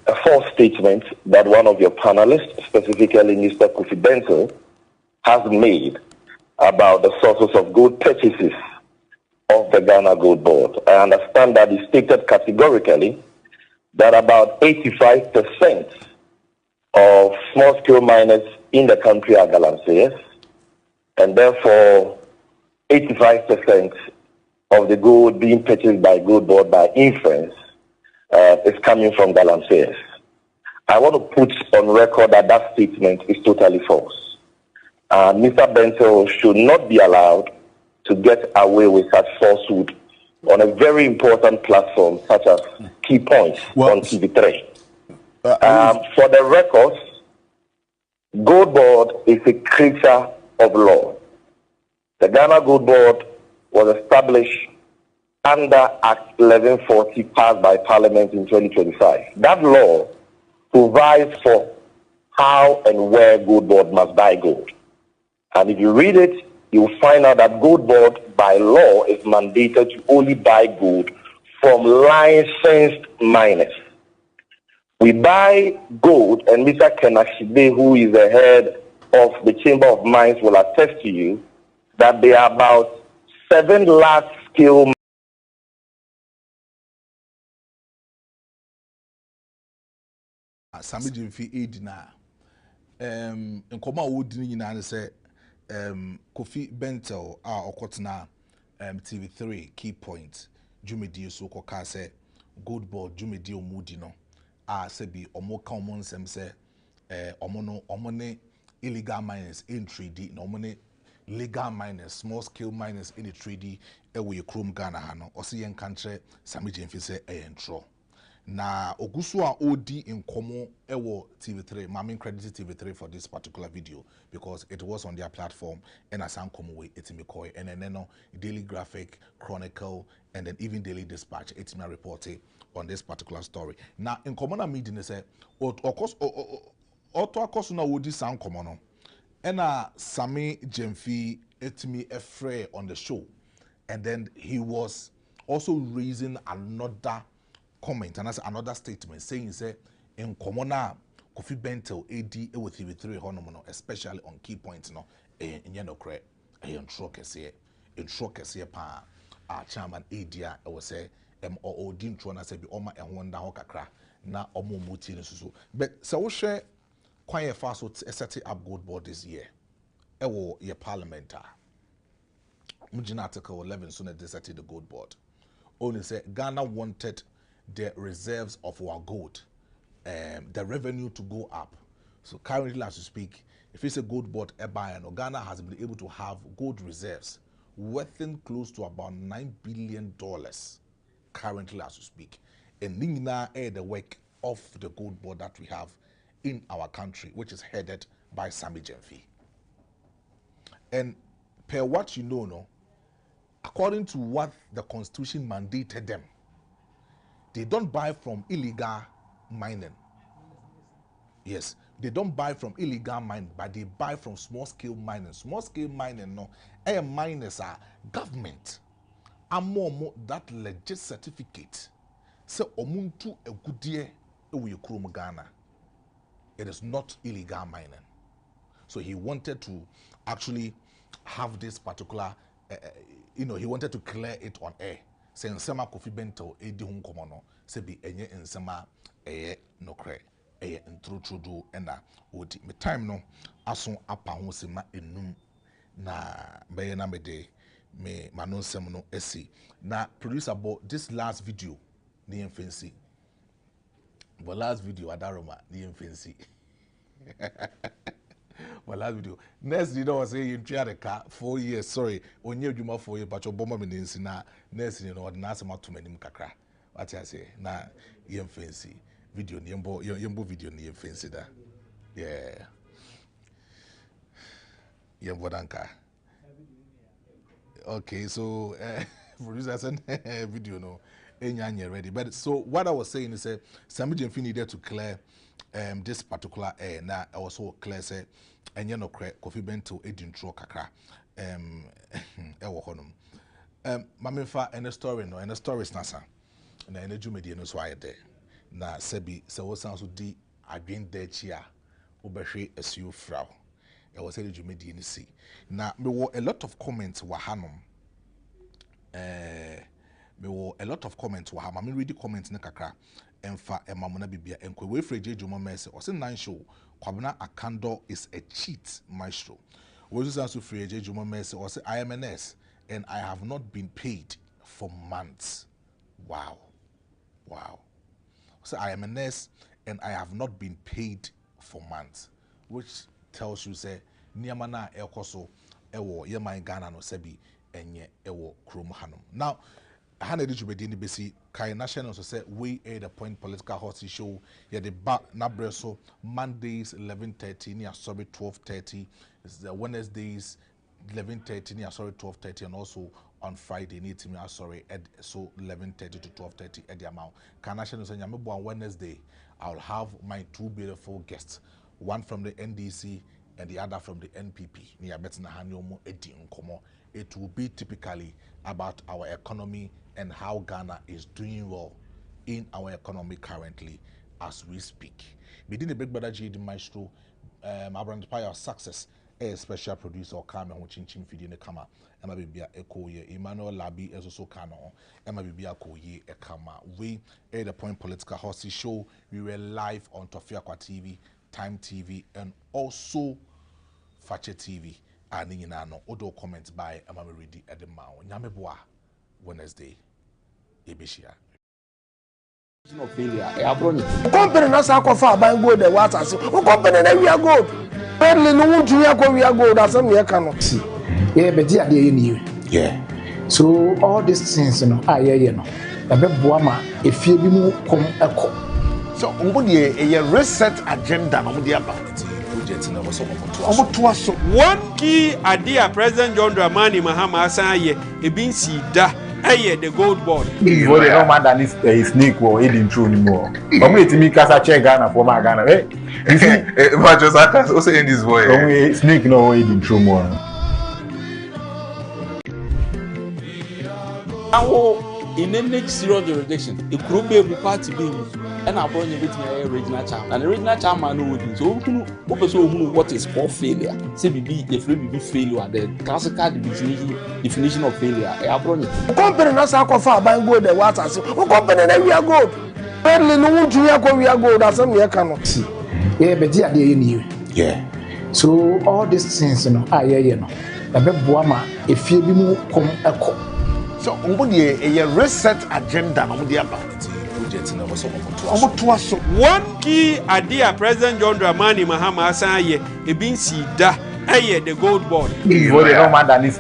Speaker 9: a false statement that one of your panelists, specifically Mr. Kofi Bento, has made about the sources of gold purchases of the Ghana Gold Board. I understand that he stated categorically that about 85% of small-scale miners in the country are Galamseyers, and therefore 85% of the gold being purchased by Gold Board by inference is coming from Galamseyers. I want to put on record that that statement is totally false. Mr. Bento should not be allowed to get away with such falsehood on a very important platform such as Key Points on TV3. For the records, Gold Board is a creature of law. The Ghana Gold Board was established under Act 1140 passed by Parliament in 2025. That law provides for how and where Gold Board must buy gold. And if you read it, you will find out that Gold Board by law is mandated to only buy gold from licensed miners. We buy gold, and Mr. Kenashibe, who is the head of the Chamber of Mines, will attest to you that there are about 7 large-scale
Speaker 6: Sammy Jemfi Edina. Nkoma wodi nyina ne se Kofi Bento okotena TV3 Key Point Jumedi so koka se Gold Board Jumedi omudi no sebi omoka omonsem se omone illegal miners in 3D na omone legal miners, small scale miners in the 3D ewe krom Ghana ha no ose yen kantre Sammy Jemfi se entro na ogusu a odi nkomo ewo TV3 mamin credit TV3 for this particular video because it was on their platform and as ankomo we etimi koy and then no Daily Graphic, Chronicle and then even Daily Dispatch etimi reported on this particular story. Na nkomo na media say oto na odi san nkomo no ena Sammy Jemfi etimi efre on the show and then he was also raising another comment and that's another statement saying say in common Kofi Bento AD with TV3 honomono especially on Key Points no in yenokre in trokese pa chairman AD was say MOO dintro na say bi oma enwonda ho kakra na omo muti no so but so we share quite fast set up Gold Board this year ewo ye parliament mujina article 11 so na they set the Gold Board only say Ghana wanted the reserves of our gold, the revenue to go up. So currently, as we speak, if it's a gold board, Ghana has been able to have gold reserves worth close to about $9 billion currently as we speak. And Ningna the work of the gold board that we have in our country, which is headed by Sammy Jemfi. And per what you know, no, according to what the Constitution mandated them, they don't buy from illegal mining. Yes, they don't buy from illegal mining, but they buy from small scale mining. Small scale mining, no, miners are government. And more that legit certificate. So omuntu a good year we Krum Ghana. It is not illegal mining. So he wanted to actually have this particular, he wanted to clear it on air. Saying Sema Kofi Bento, Edi Hung Komono, Sebi Enye and Sema no cre, and true do, and would me time no, ason apa honsema enum na bayana me de me manon semono esi. Na producer about this last video, the infancy. But last video, Adaroma, the infancy. Well, last video. Next video was saying you try the car 4 years. Sorry, on your Juma 4 years, but your bomber means na next you know na sama to many kakra. What I say na yem fancy video yembo video ni yem fancy da. Yeah. Yembo danka. Okay, so producer sent video no. Ready. But so what I was saying is somebody needed to clear this particular air. Now also clear say and no Kofi Bento edin tro kakra Mamifa and a story no and a story is nasa na energy media no so I there na sebi se wo san so di adwen da chia obehwe asu frau e wo say energy media ni see na me wo a lot of comments wa hanom me wo a lot of comments wa ha ma me read the comments na kakra emfa emamona bibia enkwe we freje juma message o say nan show kwabena akando is a cheat maestro we just also freje juma message o say I am an S and I have not been paid for months. Wow. So I am a nurse and I have not been paid for months, which tells you say niamana ekoso ewo yema Ghana no sebi enye ewo krom hanum. Now Hana Dijubedini Besi Kai National so say we aid a point political hot show yeah the back nabreso Mondays 11:30 near sorry 12:30 is the Wednesdays 11:30 near sorry 12:30 and also on Friday need to me sorry so 11:30 to 12:30 at the amount. Kai National so on Wednesday I'll have my two beautiful guests, one from the NDC and the other from the NPP. It will be typically about our economy and how Ghana is doing well in our economy currently as we speak. Within the Big Brother G, the Maestro, identify our success. A special producer Kama who chin feed in the Kama, Emma Bibia Echo ye, Emmanuel Labi as also Kano, Emma Bibia Ko ye a Kama. We at the point political host show. We were live on Tofiakwa TV, Time TV, and also Fache TV. And in no other comments by Amami Ready at the Mount. Nyameboa Wednesday. Ebeshia.
Speaker 1: No failure.
Speaker 2: Company na sa kofa ban go the water so. Company na we are good. Pedally no want to we are good as some cannot see. Yeah, but there you yeah. So all these things no you know. Na be boama e fie bi mu kom eko.
Speaker 3: So omo a reset agenda no dey about.
Speaker 4: One key idea President John Dramani Mahama Asaye ebinsi da the gold board.
Speaker 5: This is what they don't mind that is snake or eating true anymore. But we me kasa check Ghana for my Ghana. You see, Maestro also in this boy. Snake no eating true more.
Speaker 1: In the next serious jurisdiction, it could be a party being and I brought you with my original chairman. And the original chairman knows so who what is called failure. Say be if we be failure, the classical definition of failure. I brought you.
Speaker 2: Company na sa kofa ban go the water so. Company na we are good. Pedally no want to we are good as some cannot see. Yeah, but there you yeah. So all these things you know you know. Na be boama e fie bi mu kom eko.
Speaker 3: So a reset agenda no dey about.
Speaker 4: One key idea President John Dramani Mahama Asaye ebinsi da the gold board.
Speaker 5: This is what they don't mind that is